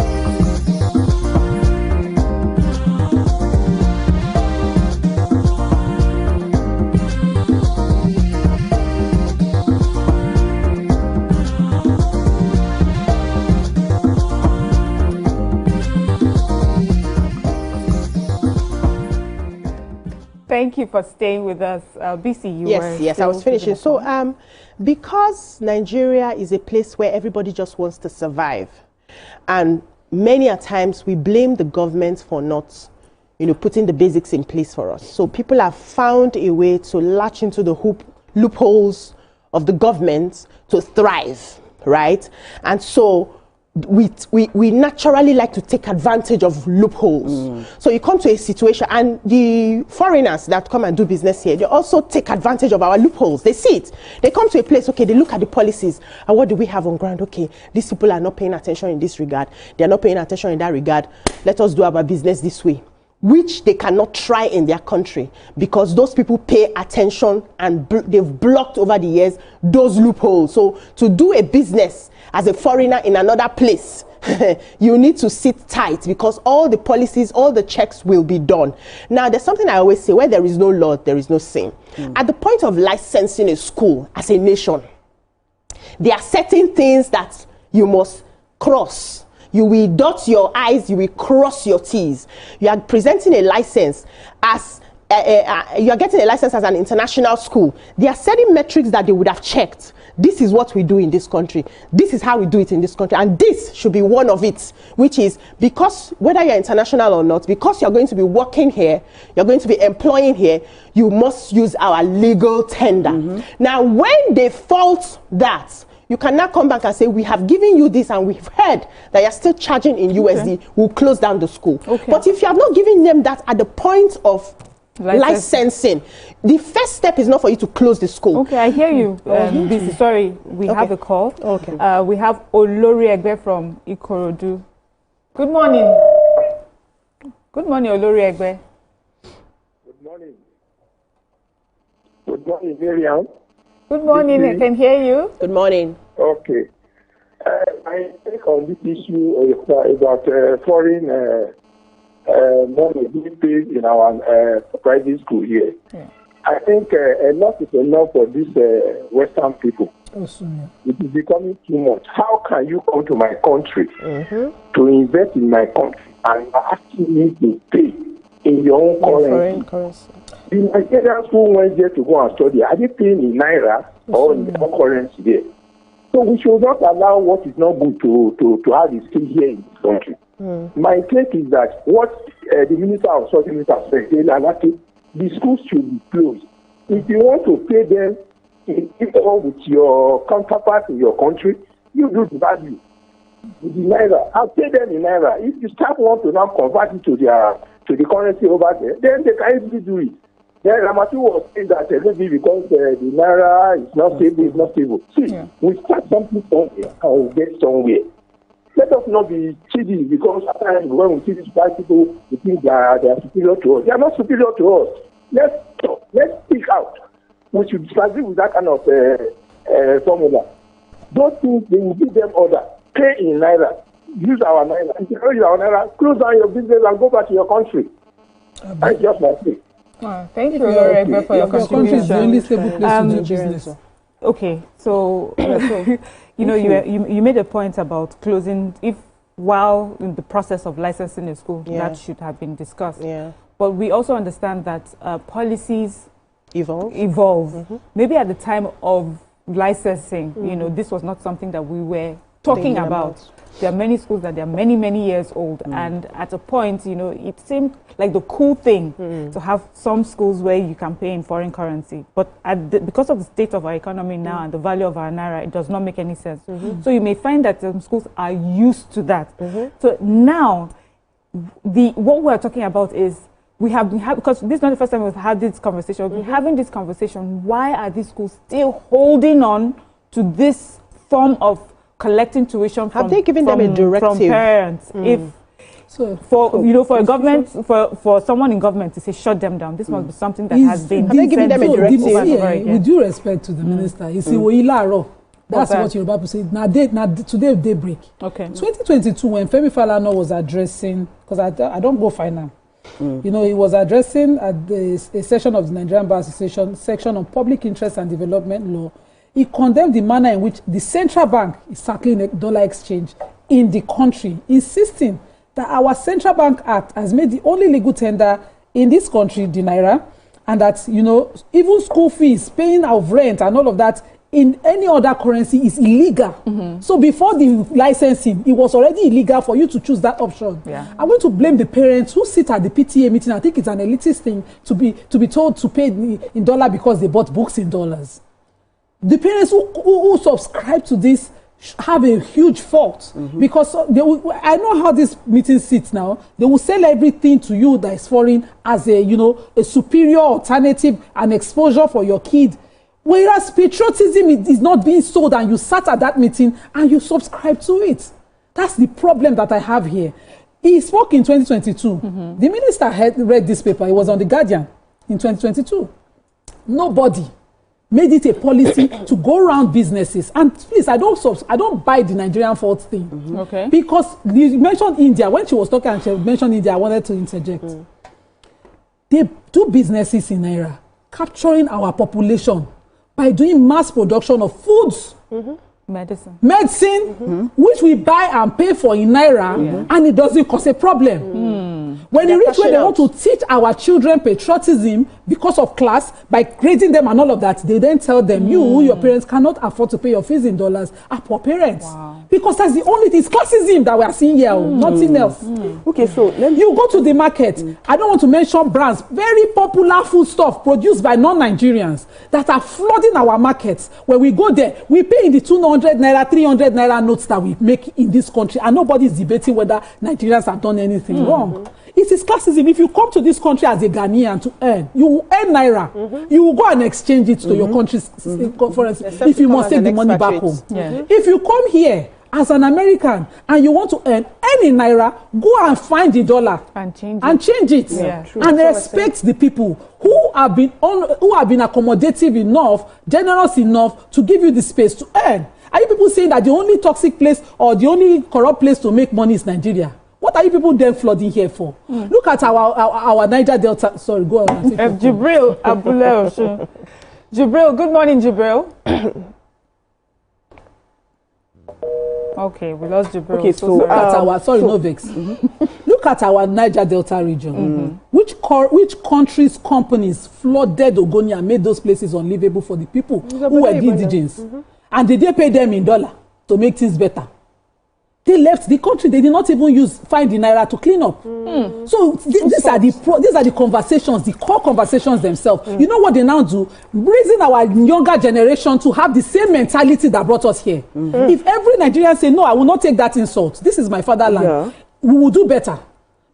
Thank you for staying with us. BC, Yes, I was finishing. So, because Nigeria is a place where everybody just wants to survive, and many a times we blame the government for not, putting the basics in place for us. So people have found a way to latch into the loopholes of the government to thrive, right? And so we naturally like to take advantage of loopholes. So you come to a situation, and the foreigners that come and do business here, they also take advantage of our loopholes. They see it. They come to a place, okay, they look at the policies, and what do we have on ground? Okay, these people are not paying attention in this regard. They're not paying attention in that regard. Let us do our business this way, which they cannot try in their country because those people pay attention, and they've blocked over the years those loopholes. So to do a business as a foreigner in another place, you need to sit tight because all the policies, all the checks will be done. Now, there's something I always say, where there is no law, there is no sin. At the point of licensing a school as a nation, there are certain things that you must cross. You will dot your I's, you will cross your T's. You are presenting a license as you are getting a license as an international school. There are certain metrics that they would have checked. This is what we do in this country. This is how we do it in this country. And this should be one of it, which is because whether you're international or not, because you're going to be working here, you're going to be employing here, you must use our legal tender. Now, when they fault that, you can now come back and say, we have given you this and we've heard that you're still charging in USD, we'll close down the school. But if you have not given them that at the point of licensing. The first step is not for you to close the school. Okay, I hear you. Sorry, we have a call. Okay. We have Olori Egbe from Ikorodu. Good morning. Good morning, Olori Egbe. Good morning. Good morning, Miriam. Good morning, I can hear you. Good morning. Okay. I think on this issue about foreign money being paid in our private school here. Yeah. I think enough is enough for these Western people. It is becoming too much. How can you come to my country to invest in my country and asking me to pay in your own currency? The Nigerians who went there to go and study, are they paying in Naira or in their own currency there? So we should not allow what is not good to have its stay here in this country. My take is that what the Minister of Social said, the schools should be closed. If you want to pay them in equal with your counterparts in your country, you do the value with the Naira. I'll pay them in Naira. If you start want to now convert it to the currency over there, then they can easily do it. Then Ramatu was saying that maybe because the Naira is not stable, it's not stable. See, we start something somewhere and we'll get somewhere. Let us not be cheating because sometimes when we see these white people, we think they are superior to us. They are not superior to us. Let's talk. Let's speak out. We should disagree with that kind of formula. Those things, they will give them order. Pay in Naira. Use our Naira. If you don't use our Naira, close down your business and go back to your country. That's just my thing. Thank you, Olori, for your contribution. Is the only stable place to do business. Okay, so you made a point about closing. If while in the process of licensing a school, that should have been discussed. Yeah. But we also understand that policies evolve. Maybe at the time of licensing, this was not something that we were talking about. There are many schools that are many years old, and at a point, it seemed like the cool thing to have some schools where you can pay in foreign currency. But because of the state of our economy now and the value of our Naira, it does not make any sense. So you may find that some schools are used to that. So now, what we're talking about is we have because this is not the first time we've had this conversation. We're having this conversation. Why are these schools still holding on to this form of collecting tuition from, have they given them a directive from parents? If for a government, for someone in government to say shut them down, this must be something that has been. Have they given them a directive? With due respect to the minister, you see, that's what you're about to say. Now today daybreak. Okay. 2022, when Femi Falana was addressing, because I don't go final. He was addressing at a session of the Nigerian Bar Association section on public interest and development law. He condemned the manner in which the central bank is circling a dollar exchange in the country, insisting that our Central Bank Act has made the only legal tender in this country the Naira, and that, even school fees, paying of rent and all of that in any other currency is illegal. So before the licensing, it was already illegal for you to choose that option. I'm going to blame the parents who sit at the PTA meeting. I think it's an elitist thing to be told to pay in dollar because they bought books in dollars. The parents who subscribe to this have a huge fault because I know how this meeting sits now. They will sell everything to you that is foreign as a superior alternative and exposure for your kid. Whereas patriotism is not being sold, and you sat at that meeting and you subscribe to it. That's the problem that I have here. He spoke in 2022. The minister had read this paper. It was on The Guardian in 2022. Nobody made it a policy to go around businesses. And please, I don't buy the Nigerian fault thing. Okay. Because you mentioned India. When she was talking and she mentioned India, I wanted to interject. They do businesses in Naira, capturing our population by doing mass production of foods. Medicine, which we buy and pay for in Naira, and it doesn't cause a problem. When they reach where they want to teach our children patriotism because of class, by grading them and all of that, they then tell them, your parents cannot afford to pay your fees in dollars, are poor parents. Because that's the only thing, it's classism that we are seeing here, nothing else. Okay, so you go to the market, I don't want to mention brands, very popular food stuff produced by non-Nigerians that are flooding our markets. When we go there, we pay in the 200 naira, 300 naira notes that we make in this country, and nobody is debating whether Nigerians have done anything wrong. It is classism. If you come to this country as a Ghanaian to earn, you will earn naira. You will go and exchange it to your country's currency if you must take the money back home. If you come here as an American and you want to earn any naira, go and find the dollar and change it, and respect the people who have been accommodative enough, generous enough to give you the space to earn. Are you people saying that the only toxic place or the only corrupt place to make money is Nigeria? What are you people then flooding here for? Look at our Niger Delta. Sorry, go on. Jibril Abule. Jibril, good morning, Jibril. Okay, we lost Jibril. Okay, so look at our look at our Niger Delta region. Which countries' companies flooded Ogoni and made those places unlivable for the people who were the indigenous? And did they pay them in dollar to make things better? They left the country. They did not even find the naira to clean up. So these are the conversations, the core conversations themselves. You know what they now do? Raising our younger generation to have the same mentality that brought us here. If every Nigerian say, no, I will not take that insult. This is my fatherland. We will do better.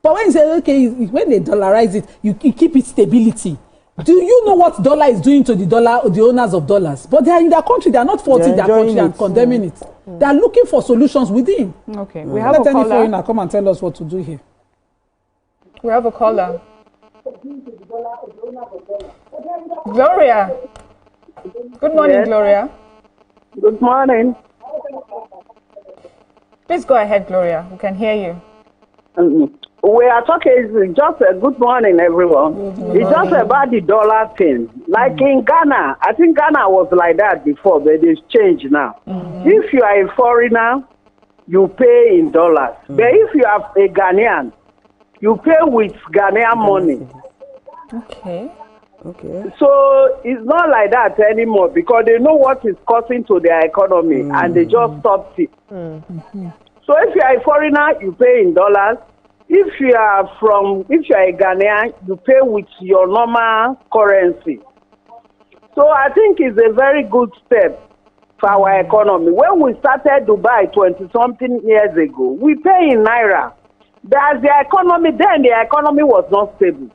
But when you say, okay, when they dollarize it, you keep it stability. Do you know what dollar is doing to the owners of dollars? But they are in their country. They are not faulting their country and condemning it. They are looking for solutions within. Okay, we have a caller. Let any foreigner come and tell us what to do here. We have a caller. Gloria. Good morning, Gloria. Good morning. Please go ahead, Gloria. We can hear you. We are talking, just a good morning, everyone. It's just about the dollar thing. Like in Ghana, I think Ghana was like that before, but it's changed now. If you are a foreigner, you pay in dollars. But if you are a Ghanaian, you pay with Ghanaian money. Okay. So it's not like that anymore because they know what is costing to their economy and they just stopped it. So if you are a foreigner, you pay in dollars. If you are a Ghanaian, you pay with your normal currency. So I think it's a very good step for our economy. When we started Dubai 20-something years ago, we pay in naira. As the economy was not stable.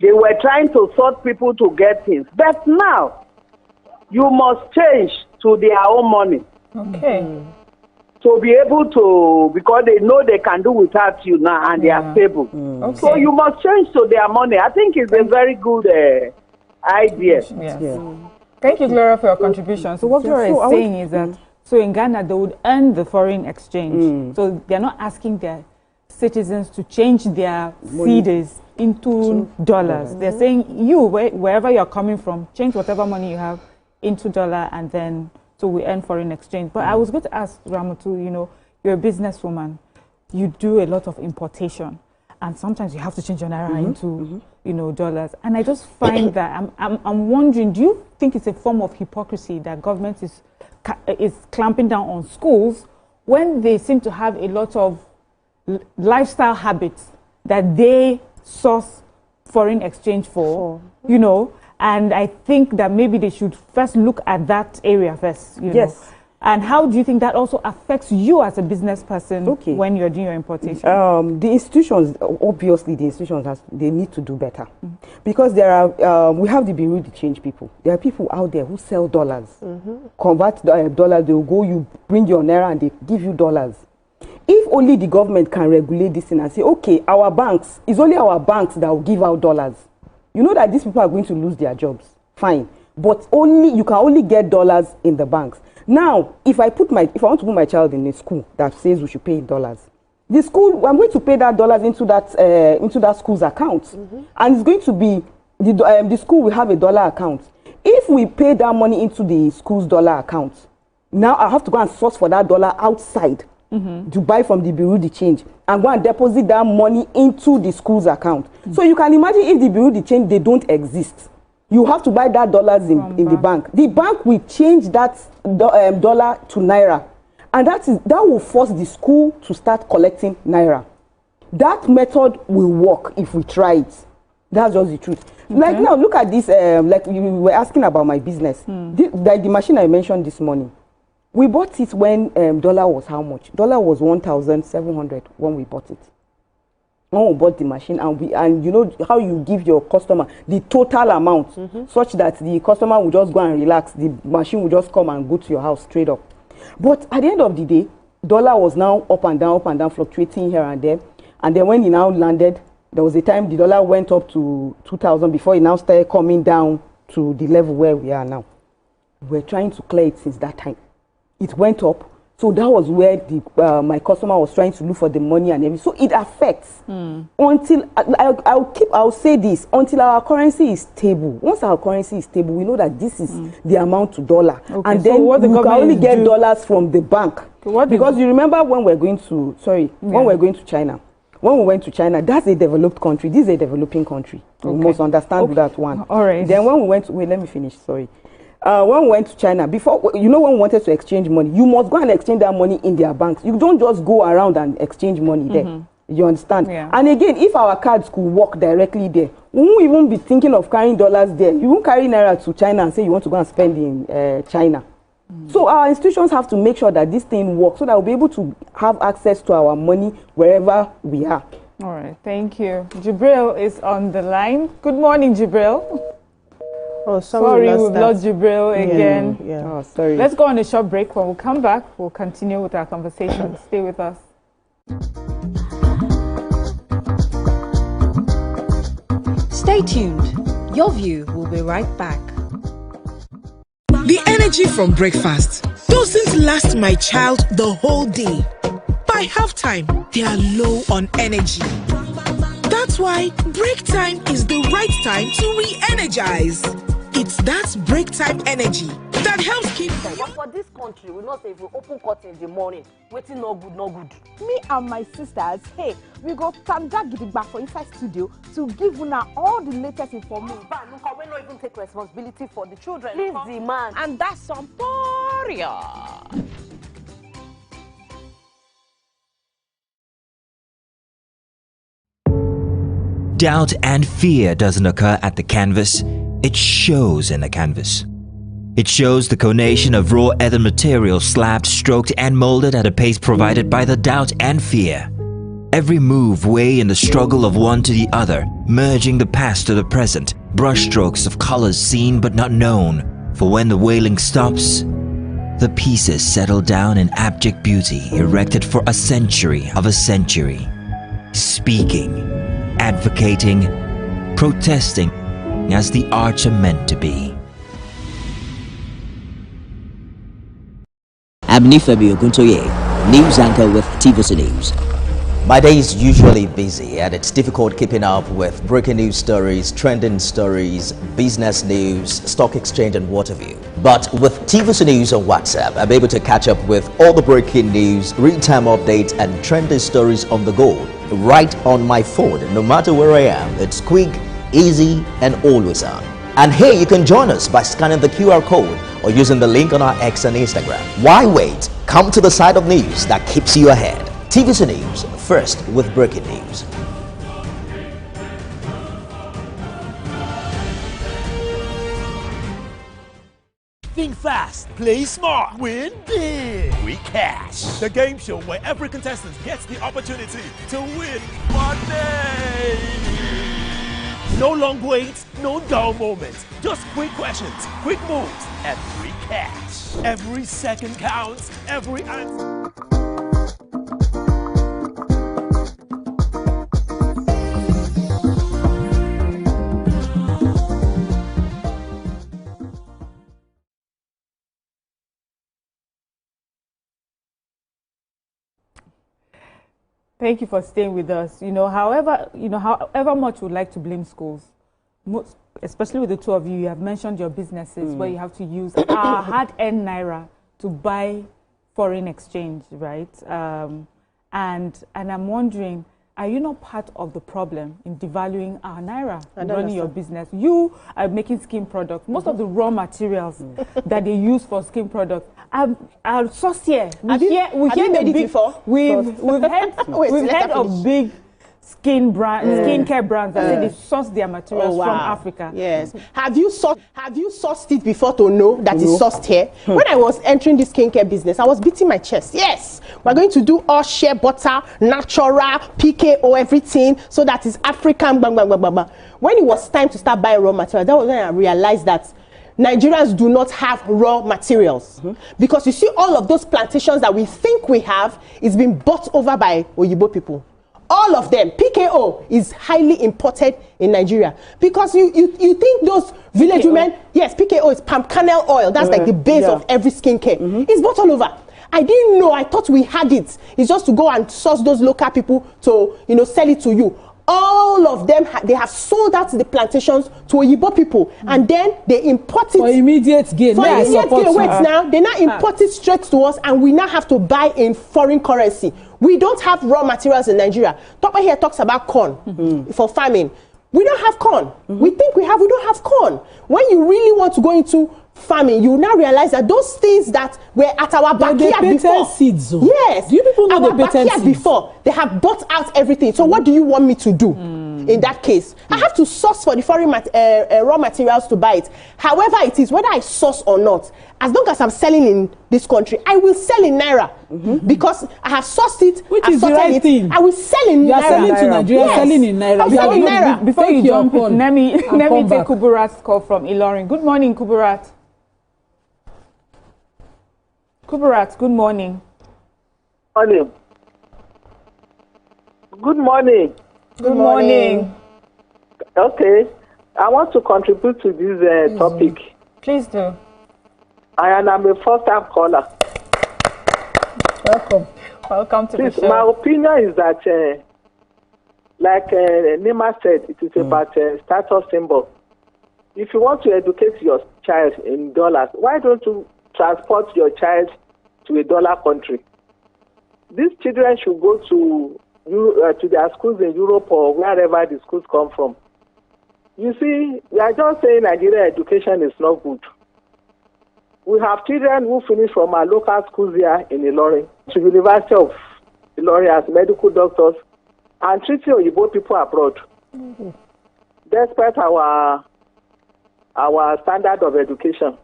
They were trying to sort people to get things. But now, you must change to their own money. Okay. To be able to, because they know they can do without you now and they are stable. Okay. So you must change to their money. I think it's a very good idea. Thank you, Gloria, for your contribution. So what Gloria is saying is that, so in Ghana, they would earn the foreign exchange. So they're not asking their citizens to change their cedis into dollars. They're saying, you, wherever you're coming from, change whatever money you have into dollar and then so we earn foreign exchange. But I was going to ask Ramatu, you know, you're a businesswoman. You do a lot of importation. And sometimes you have to change your naira into, you know, dollars. And I just find that, I'm wondering, do you think it's a form of hypocrisy that government is clamping down on schools when they seem to have a lot of lifestyle habits that they source foreign exchange for, you know? And I think that maybe they should first look at that area first. You know? And how do you think that also affects you as a business person when you're doing your importation? The institutions, obviously, they need to do better. Because there are, we have the Bureau de Change people. There are people out there who sell dollars. Convert dollars, they will go, you bring your naira and they give you dollars. If only the government can regulate this thing and say, okay, our banks, it's only our banks that will give out dollars. You know that these people are going to lose their jobs. Fine. But you can only get dollars in the banks. Now, if I want to put my child in a school that says we should pay in dollars, the school, I'm going to pay that dollars into that school's account. And it's going to be, the school will have a dollar account. If we pay that money into the school's dollar account, now I have to go and source for that dollar outside to buy from the Bureau de Change and go and deposit that money into the school's account. So you can imagine if the Bureau de Change, they don't exist. You have to buy that dollars in the bank. The bank will change that dollar to naira. And that will force the school to start collecting naira. That method will work if we try it. That's just the truth. Like now, look at this, like you were asking about my business. The machine I mentioned this morning, we bought it when dollar was how much? Dollar was 1,700 when we bought it. when we bought the machine, and you know how you give your customer the total amount, such that the customer will just go and relax. The machine will just come and go to your house straight up. But at the end of the day, dollar was now up and down, fluctuating here and there. And then when he now landed, there was a time the dollar went up to 2,000 before it now started coming down to the level where we are now. We're trying to clear it since that time. It went up. So that was where my customer was trying to look for the money and everything. So it affects until I'll say this, until our currency is stable. Once our currency is stable, we know that this is the amount to dollar. Okay, and so then we can only get dollars from the bank. Okay, because you remember when we're going to, when we're going to China. When we went to China, that's a developed country. This is a developing country. Okay. We must understand that one. All right. Then when we went to, wait, let me finish, sorry. When we went to China, before, you know, when we wanted to exchange money, you must go and exchange that money in their banks. You don't just go around and exchange money there. You understand? Yeah. And again, if our cards could work directly there, we won't even be thinking of carrying dollars there. You won't carry naira to China and say you want to go and spend in China. So our institutions have to make sure that this thing works so that we'll be able to have access to our money wherever we are. All right, thank you. Jibril is on the line. Good morning, Jibril. Oh, sorry, we've lost Jibril again. Yeah. Oh, sorry. Let's go on a short break. When we come back, we'll continue with our conversation. Stay with us. Stay tuned. Your View will be right back. The energy from breakfast doesn't last my child the whole day. By halftime, they are low on energy. That's why break time is the right time to re-energize. It's that break time energy that helps keep... But for this country, we not say if we open curtain in the morning, waiting no good, no good. Me and my sisters, hey, we go tanda gidigba for inside studio to give una all the latest information. But we not even take responsibility for the children. Please the man. And that's some poria. Doubt and fear doesn't occur at the canvas, it shows in the canvas. It shows the conation of raw earthen material slabbed, stroked and molded at a pace provided by the doubt and fear. Every move way in the struggle of one to the other, merging the past to the present, brushstrokes of colors seen but not known. For when the wailing stops, the pieces settle down in abject beauty erected for a century of a century. Speaking, advocating, protesting as the arts are meant to be. I'm Nifemi Oguntoye, news anchor with TVC News. My day is usually busy and it's difficult keeping up with breaking news stories, trending stories, business news, stock exchange and what have you. But with TVC News on WhatsApp, I'm able to catch up with all the breaking news, real-time updates and trending stories on the go, right on my phone, no matter where I am. It's quick, easy and always on. And hey, you can join us by scanning the QR code or using the link on our X and Instagram. Why wait? Come to the side of news that keeps you ahead. TVC News, first with breaking news. Think fast, play smart, win big. We Cash, the game show where every contestant gets the opportunity to win money. No long waits, no dull moments. Just quick questions, quick moves, and free cash. Every second counts, every answer. Thank you for staying with us. However much we'd like to blame schools, especially with the two of you, you have mentioned your businesses where you have to use our hard-earned naira to buy foreign exchange, right? And I'm wondering, are you not part of the problem in devaluing our naira, running your business? You are making skin products. Most of the raw materials that they use for skin products are source here. We've heard of big skincare brands that say they source their materials from Africa. Yes. Have you sourced it before to know that it's sourced here? When I was entering this skincare business, I was beating my chest. Yes, we're going to do all shea butter, natural, PKO, everything, so that is African. Blah, blah, blah, blah, blah. When it was time to start buying raw materials, that was when I realized that Nigerians do not have raw materials. Because you see, all of those plantations that we think we have is being bought over by Oyibo people. All of them. PKO is highly imported in Nigeria. Because you think those village women, yes, PKO is palm kernel oil. That's like the base of every skincare. It's bought all over. I didn't know. I thought we had it. It's just to go and source those local people to, sell it to you. All of them, they have sold out the plantations to Oyibo people, and then they import it for immediate gain. For immediate gain. Wait, now they now import it straight to us, and we now have to buy in foreign currency. We don't have raw materials in Nigeria. Topper here talks about corn for farming. We don't have corn. We think we don't have corn. When you really want to go into farming, you now realize that those things that were at our backyard before, seeds, yes, do you people know our backyard before, they have bought out everything. So what do you want me to do in that case? I have to source for the foreign raw materials to buy it. However it is, whether I source or not, as long as I'm selling in this country, I will sell in Naira because I have sourced it, which is the right thing. I will sell in Naira. You are selling to Nigeria, selling in Naira. I'm selling in Naira. Before you jump in, let me take Kuburat's call from Ilorin. Good morning, Kuburat. Kuburat, good morning. Morning. Good morning. Good morning. Okay, I want to contribute to this topic. Please do. I'm a first-time caller. Welcome. Welcome to the show. My opinion is that, like Nima said, it is about status symbol. If you want to educate your child in dollars, why don't you transport your child to a dollar country? These children should go to their schools in Europe or wherever the schools come from. You see, we are just saying Nigerian education is not good. We have children who finish from our local schools here in Ilorin to University of Ilorin as medical doctors and treating Oyibo people abroad. Despite our standard of education.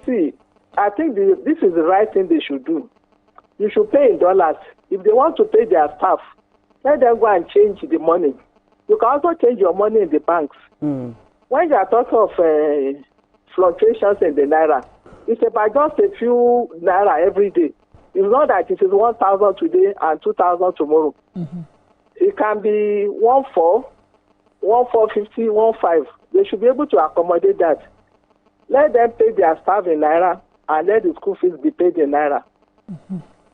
See, I think this is the right thing they should do. You should pay in dollars. If they want to pay their staff, let them go and change the money. You can also change your money in the banks. When you are talking of fluctuations in the Naira, it's about just a few Naira every day. It's not that it is 1,000 today and 2,000 tomorrow. It can be 1,450, 1,5. They should be able to accommodate that. Let them pay their staff in Naira and let the school fees be paid in Naira.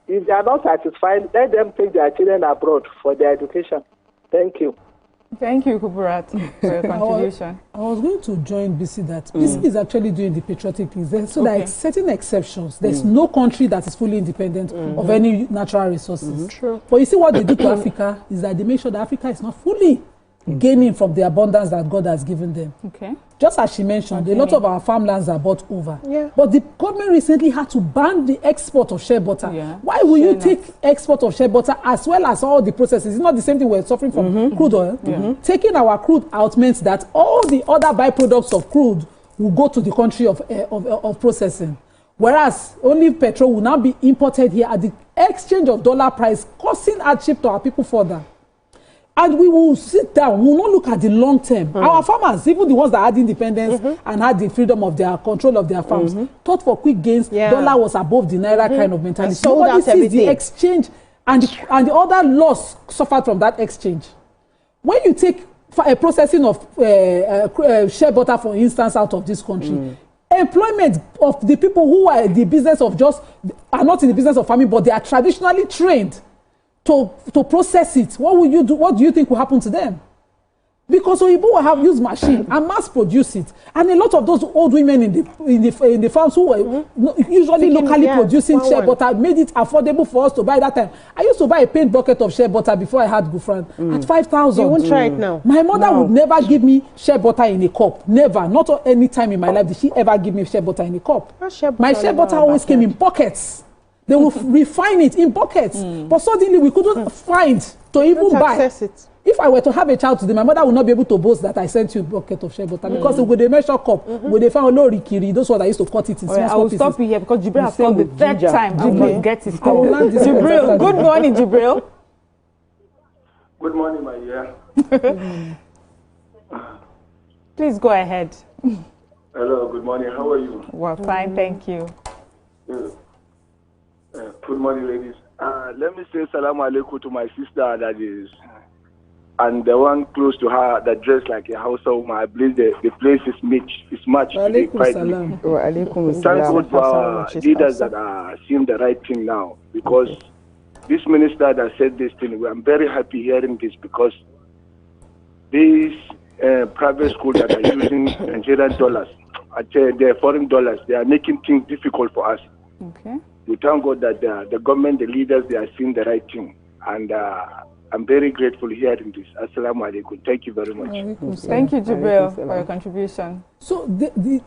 If they are not satisfied, let them take their children abroad for their education. Thank you. Thank you, Kuburat, for your contribution. I was going to join BC that BC is actually doing the patriotic things. So there are certain exceptions. There's no country that is fully independent of any natural resources. True. But you see what they do to Africa is that they make sure that Africa is not fully gaining from the abundance that God has given them. Okay. Just as she mentioned, a lot of our farmlands are bought over. Yeah. But the government recently had to ban the export of shea butter. Yeah. Why will you take export of shea butter as well as all the processes? It's not the same thing we're suffering from crude oil. Taking our crude out means that all the other byproducts of crude will go to the country of processing. Whereas only petrol will now be imported here at the exchange of dollar price, causing hardship to our people further. And we will sit down, we will not look at the long term. Our farmers, even the ones that had independence and had the freedom of their control of their farms, thought for quick gains, dollar was above the Naira kind of mentality. Nobody sees the exchange and the other loss suffered from that exchange. When you take a processing of shea butter, for instance, out of this country, employment of the people who are in the business of are not in the business of farming, but they are traditionally trained to process it, what will you do? What do you think will happen to them? Because Oyibo will have used machine and mass produce it, and a lot of those old women in the farms who were usually locally producing shea butter made it affordable for us to buy that time. I used to buy a paint bucket of shea butter before I had Gufran at 5,000. You won't try it now. My mother would never give me shea butter in a cup. Never, not at any time in my life did she ever give me shea butter in a cup. My shea butter always came in pockets. They will refine it in buckets. But suddenly we couldn't find to even buy. It. If I were to have a child today, my mother would not be able to boast that I sent you a bucket of shea butter because with the measure cup, with the found no rikiri, those ones I used to cut it in small I will pieces. stop you here because Jibril has called the third time. I must get his I will learn this. Jibril, good morning, Jibril. Good morning, my dear. Please go ahead. Hello, good morning. How are you? Well, fine, thank you. Good morning, ladies. Let me say salam alaikum to my sister that is, and the one close to her that dressed like a household woman. I believe the place is much today, quite salam. Thank God for our leaders that are seeing the right thing now, because this minister that said this thing, I'm very happy hearing this, because these private schools that are using Nigerian dollars, the foreign dollars, they are making things difficult for us. Okay. We thank God that the government, the leaders, they are seeing the right thing. And I'm very grateful hearing this. Assalamu alaikum. Thank you very much. Thank you, Jibril, for your contribution. So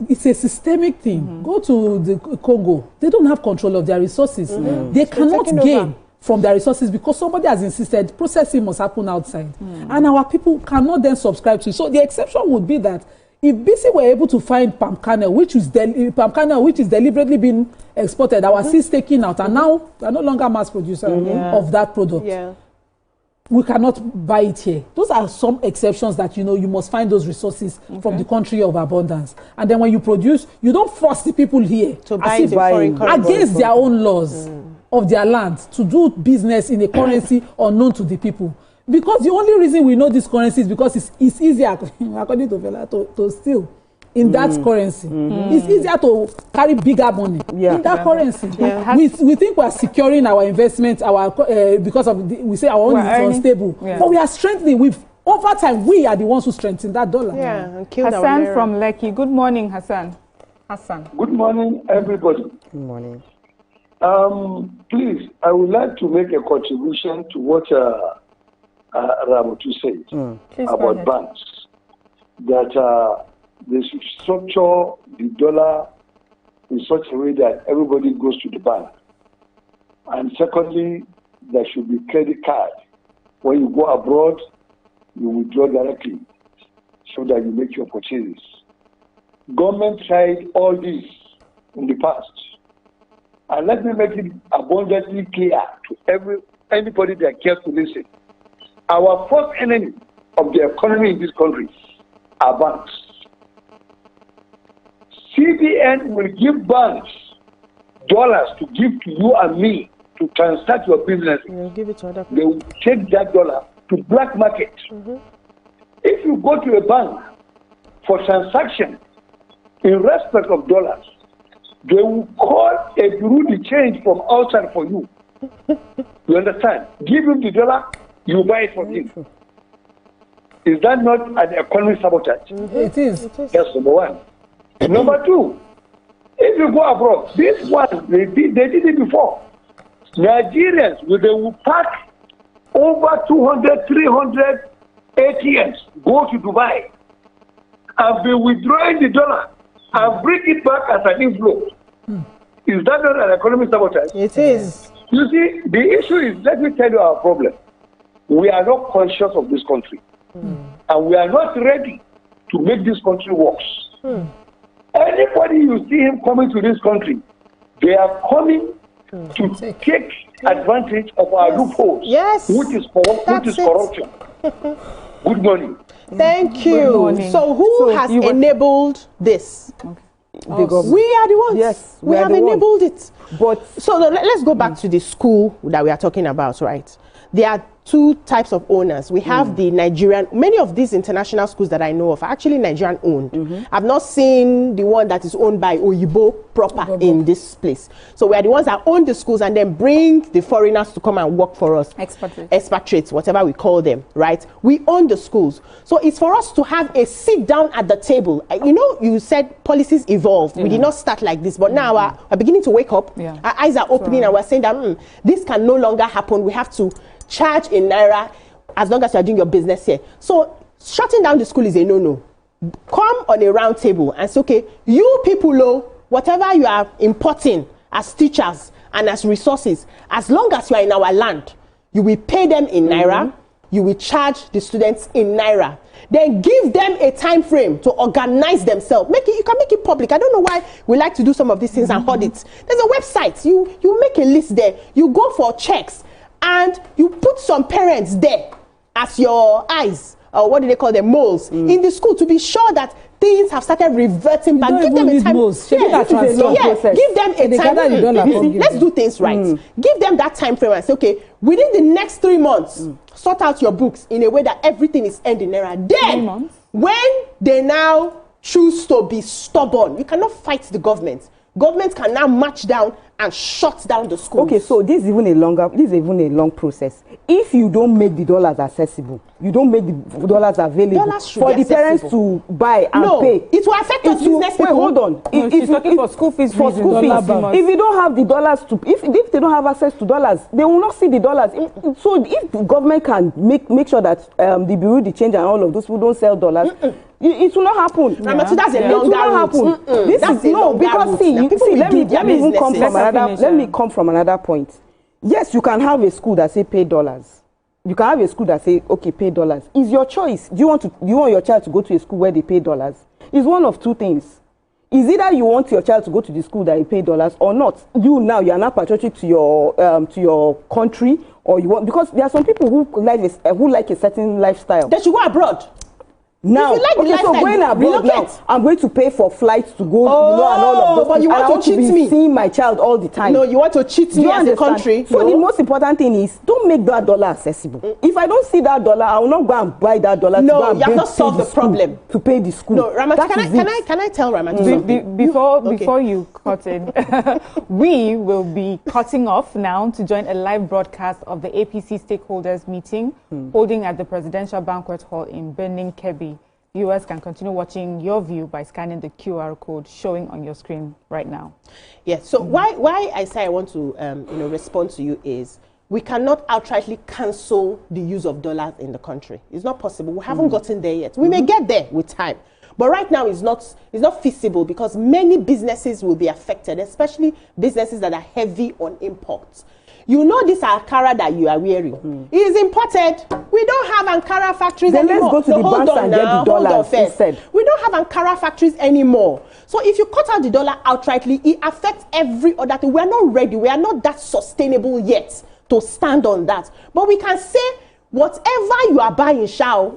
it's a systemic thing. Go to the Congo. They don't have control of their resources. They cannot gain from their resources because somebody has insisted processing must happen outside. And our people cannot then subscribe to it. So the exception would be that if BC were able to find palm kernel, which is deliberately being exported, our seeds taken out, and now we are no longer mass producer of that product. We cannot buy it here. Those are some exceptions that, you must find those resources from the country of abundance. And then when you produce, you don't force the people here to buy the foreign currency against their own laws of their land to do business in a currency unknown to the people. Because the only reason we know this currency is because it's easier, according to Vela, to steal in that currency. It's easier to carry bigger money in that currency. We think we are securing our investments, because of we say our own is unstable, but we are strengthening. Over time, we are the ones who strengthen that dollar. And Hassan from Lekki. Good morning, Hassan. Good morning, everybody. Good morning. Please, I would like to make a contribution to what Ramutu said about banks, that they should structure the dollar in such a way that everybody goes to the bank. And secondly, there should be credit card. When you go abroad, you withdraw directly so that you make your purchases. Government tried all this in the past. And let me make it abundantly clear to anybody that cares to listen. Our first enemy of the economy in this country are banks. CBN will give banks dollars to give to you and me to transact your business. Give it to other people. They will take that dollar to black market. If you go to a bank for transaction in respect of dollars, they will call a bureau de change from outside for you. You understand? Give him the dollar, you buy it from him. Is that not an economic sabotage? It is. That's number one. Number two, if you go abroad, this one, they did it before. Nigerians, they will pack over 200, 300 ATMs, go to Dubai, and be withdrawing the dollar and bring it back as an inflow. Is that not an economic sabotage? It is. You see, the issue is, let me tell you our problem. We are not conscious of this country. And we are not ready to make this country work. Anybody you see him coming to this country, they are coming to take advantage of our loopholes, which is corruption. Good morning. Thank you. So who has enabled this? We are the ones. Yes, we have enabled it. But so let's go back to the school that we are talking about, right? There are two types of owners. We have the Nigerian, many of these international schools that I know of are actually Nigerian owned. I've not seen the one that is owned by Oyibo proper in this place. So we are the ones that own the schools and then bring the foreigners to come and work for us. Expatriates, whatever we call them, right? We own the schools. So it's for us to have a sit down at the table. You know, you said policies evolved. We did not start like this, but now we're beginning to wake up. Our eyes are opening and we're saying that this can no longer happen. We have to charge in Naira as long as you're doing your business here. So shutting down the school is a no-no. Come on a round table and say, okay, you people, whatever you are importing as teachers and as resources, as long as you are in our land, you will pay them in Naira, you will charge the students in Naira. Then give them a time frame to organize themselves. You can make it public. I don't know why we like to do some of these things and audit. There's a website. You make a list there. You go for checks and you put some parents there as your eyes, or what do they call them, moles, in the school to be sure that things have started reverting back. Give them a time. Give them a time. Let's do things right. Give them that time frame and say, okay, within the next 3 months, sort out your books in a way that everything is ending there. Then, when they now choose to be stubborn, you cannot fight the government. Government can now march down and shut down the schools. Okay, so this is even a long process. If you don't make the dollars accessible, you don't make the dollars available for the parents to buy and pay. It will affect us business people. Wait, hold on. She's talking for school fees. For school fees. If you don't have the dollars if they don't have access to dollars, they will not see the dollars. So if the government can make sure that the bureau de change and all of those people don't sell dollars, it will not happen. That's a longer route. This is because let me come from another point. Yes, you can have a school that say pay dollars. You can have a school that say, okay, pay dollars. It's your choice. Do you want your child to go to a school where they pay dollars? It's one of two things. Is either you want your child to go to the school that you pay dollars or not. You are not patriotic to your country, or you want, because there are some people who like a certain lifestyle. They should go abroad. Now, so going abroad now, I'm going to pay for flights to go, and all of those. But you want to cheat me? Seeing my child all the time. No, you want to cheat me as a country. So the most important thing is don't make that dollar accessible. If I don't see that dollar, I will not go and buy that dollar. No, you have not solved the problem to pay the school. No, Ramati, can I tell Ramati something? Before you cut in, we will be cutting off now to join a live broadcast of the APC stakeholders meeting holding at the Presidential Banquet Hall in Benin, Kebbi. Viewers can continue watching Your View by scanning the QR code showing on your screen right now. Yes. So why I say I want to respond to you is we cannot outrightly cancel the use of dollars in the country. It's not possible. We haven't gotten there yet. We may get there with time. But right now it's not feasible because many businesses will be affected, especially businesses that are heavy on imports. You know this Ankara that you are wearing. It is imported. We don't have Ankara factories anymore. Let's go to the banks and get the dollars instead. We don't have Ankara factories anymore. So if you cut out the dollar outrightly, it affects every other thing. We are not ready. We are not that sustainable yet to stand on that. But we can say whatever you are buying,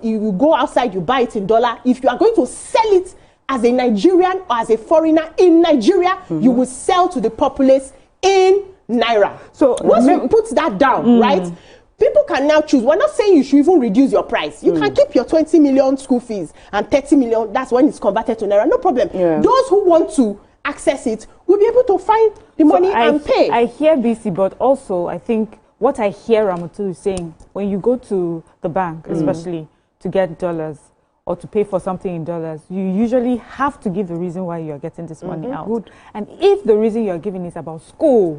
you go outside, you buy it in dollar. If you are going to sell it as a Nigerian or as a foreigner in Nigeria, you will sell to the populace in Naira. So once we put that down, right, people can now choose. We're not saying you should even reduce your price. You can keep your 20 million school fees and 30 million. That's when it's converted to Naira. No problem. Those who want to access it will be able to find the money and pay. I hear BC, but also I think what I hear Ramatu is saying, when you go to the bank, especially to get dollars, or to pay for something in dollars, you usually have to give the reason why you're getting this money out. Good. And if the reason you're giving is about school,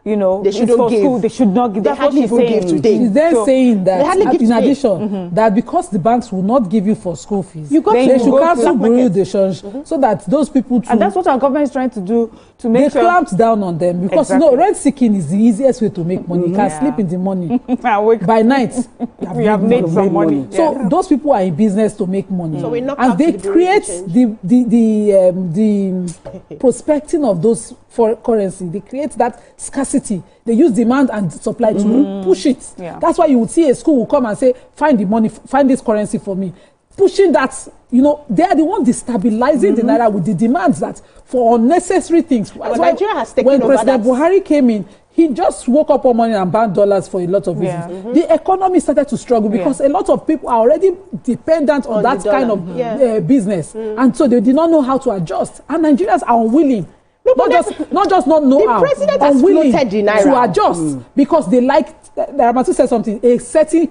they shouldn't give. School, they should not give. That's what she's saying today. She's then saying that, in addition, that because the banks will not give you for school fees, they should cancel bureau de change so that those people too. And that's what our government is trying to do to make sure. They clamped down on them because rent seeking is the easiest way to make money. You can sleep in the money. By night, we have made some money. So those people are in business to make money. So and they create the prospecting of those for currency. They create that scarcity. They use demand and supply to push it. That's why you would see a school will come and say, find the money, find this currency for me. Pushing that, they are the ones destabilizing the Naira with the demands that for unnecessary things. Nigeria has taken when over President Buhari came in, he just woke up one morning and banned dollars for a lot of reasons. The economy started to struggle because a lot of people are already dependent on that kind of business. And so they did not know how to adjust. And Nigerians are unwilling. Not just not know how. The president has floated the Naira to adjust because they like, Ramatu said something, a certain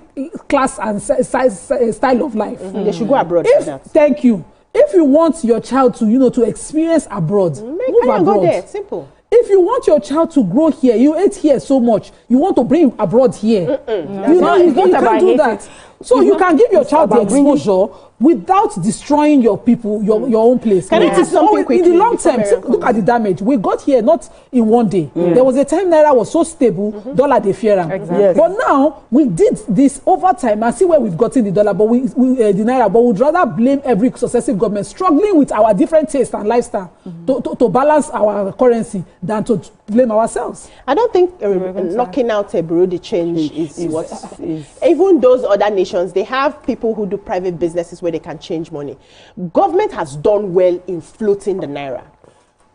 class and style of life. They should go abroad. Thank you. If you want your child to, to experience abroad, move abroad. Go there. Simple. If you want your child to grow here, you ate here so much, you want to bring abroad here. You can't do that. So you can give your child the exposure, without destroying your people, your own place. Can I tell something quickly? In the long term, look at the damage. We got here not in one day. There was a time Naira was so stable, dollar they fear. Exactly. Yes. But now we did this over time and see where we've gotten the dollar, but the Naira. But we'd rather blame every successive government struggling with our different tastes and lifestyle to balance our currency than to blame ourselves. I don't think knocking out a bureau de change is what. Even those other nations, they have people who do private businesses where they can change money. Government has done well in floating the Naira,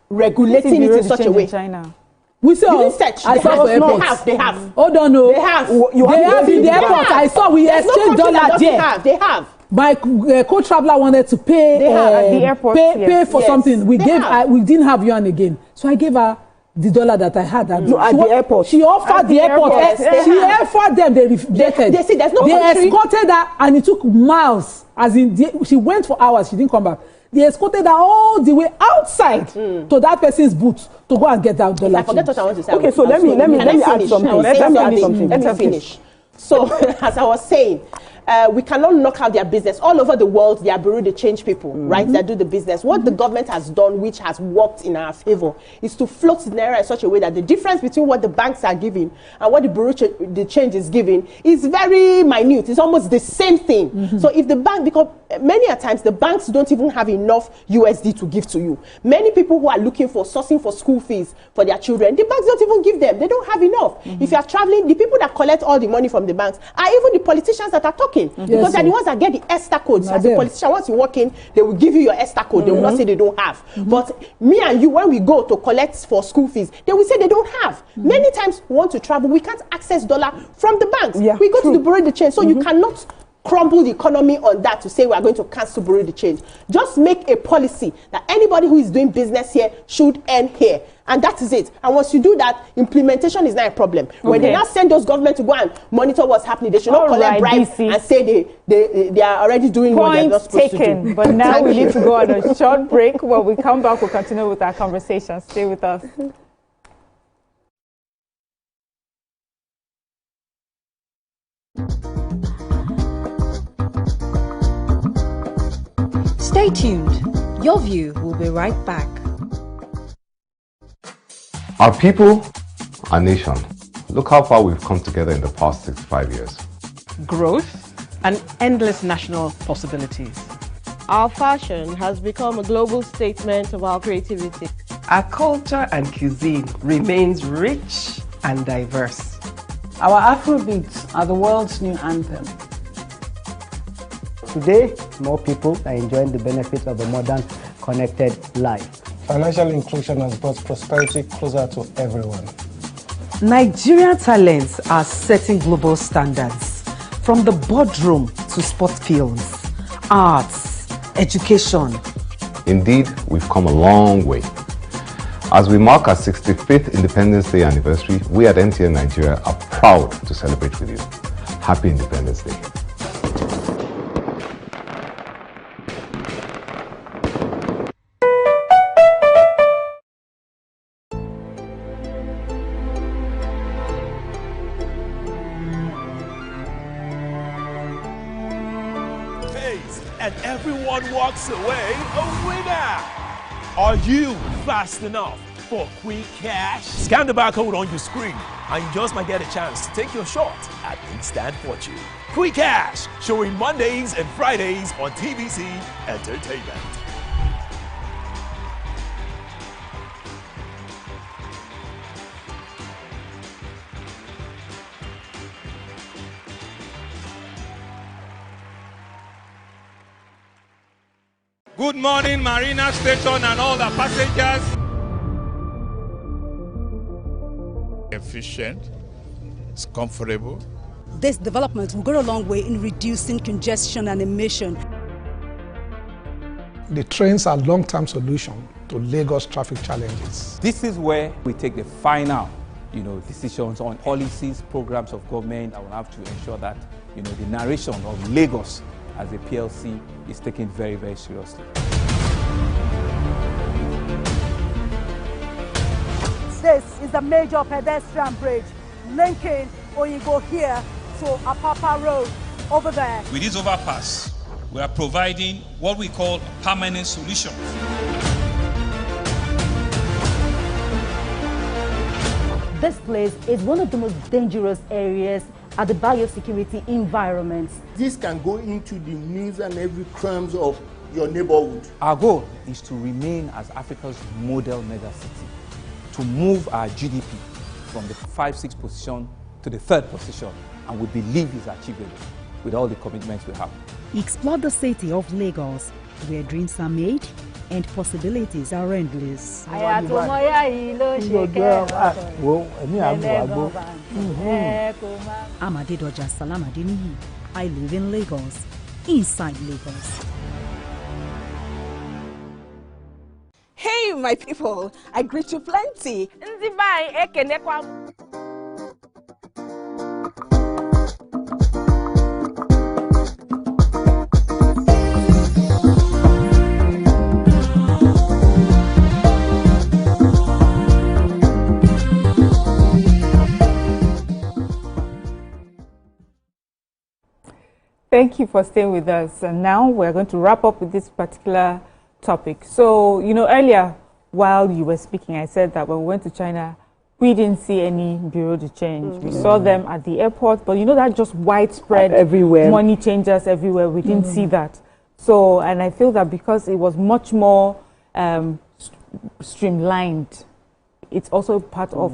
regulating it in such a way. China. We saw. You didn't search. I saw for airports. They have. Hold on, no. They have. They have in the airport. I saw we exchanged dollar there. They have. My co-traveler wanted to pay. At the airport. Pay for something. We didn't have yuan again, so I gave her the dollar that I had. At the airport. She offered the airport. Yes, she offered them. They rejected. They see there's no They country. escorted her, and it took miles. As in, she went for hours. She didn't come back. They escorted her all the way outside to that person's booth to go and get that dollar. I forget what I want to say. Okay, so let me add something. Let me finish. So, as I was saying, we cannot knock out their business. All over the world, there are bureau de change people, right, that do the business. What the government has done, which has worked in our favor, is to float the Naira in such a way that the difference between what the banks are giving and what the bureau de change is giving is very minute. It's almost the same thing. So if the bank, because many a times the banks don't even have enough USD to give to you. Many people who are looking for sourcing for school fees for their children, the banks don't even give them. They don't have enough. If you are traveling, the people that collect all the money from the banks are even the politicians that are talking. Because they're the ones that get the ESTA codes. As a politician, once you walk in, they will give you your ESTA code. They will not say they don't have. But me and you, when we go to collect for school fees, they will say they don't have. Many times we want to travel, we can't access dollar from the banks. We go to the bureau de change. So you cannot crumble the economy on that to say we are going to cancel bureau de change. Just make a policy that anybody who is doing business here should earn here. And that is it. And once you do that, implementation is not a problem. When they now send those government to go and monitor what's happening, they should not collect bribes and say they are already doing what they're not supposed to do. But now we need to go on a short break. When we come back, we'll continue with our conversation. Stay with us. Stay tuned. Your View will be right back. Our people, our nation. Look how far we've come together in the past 65 years. Growth and endless national possibilities. Our fashion has become a global statement of our creativity. Our culture and cuisine remains rich and diverse. Our Afrobeats are the world's new anthem. Today, more people are enjoying the benefits of a modern, connected life. Financial inclusion has brought prosperity closer to everyone. Nigerian talents are setting global standards, from the boardroom to sport fields, arts, education. Indeed, we've come a long way. As we mark our 65th Independence Day anniversary, we at MTN Nigeria are proud to celebrate with you. Happy Independence Day. And everyone walks away a winner. Are you fast enough for quick cash? Scan the barcode on your screen and you just might get a chance to take your shot at instant fortune. Quick cash, showing Mondays and Fridays on TVC Entertainment. Good morning, Marina Station and all the passengers. Efficient, it's comfortable. This development will go a long way in reducing congestion and emission. The trains are long-term solution to Lagos traffic challenges. This is where we take the final, decisions on policies, programs of government. I will have to ensure that, the narration of Lagos as a PLC is taken very, very seriously. This is the major pedestrian bridge linking Oyingo here to Apapa Road over there. With this overpass, we are providing what we call a permanent solution. This place is one of the most dangerous areas at the biosecurity environment. This can go into the news and every crumbs of your neighborhood. Our goal is to remain as Africa's model megacity, to move our GDP from the 5-6 position to the 3rd position, and we believe is achievable with all the commitments we have. Explore the city of Lagos, where dreams are made and possibilities are endless. Amadedoja Salamadini, I live in Lagos, inside Lagos. Hey, my people, I greet you plenty. Thank you for staying with us. And now we're going to wrap up with this particular topic. So, you know, earlier while you were speaking, I said that when we went to China, we didn't see any bureau de change. We saw them at the airport, but you know, that just widespread everywhere, money changers everywhere. We didn't see that. So, and I feel that because it was much more streamlined, it's also part of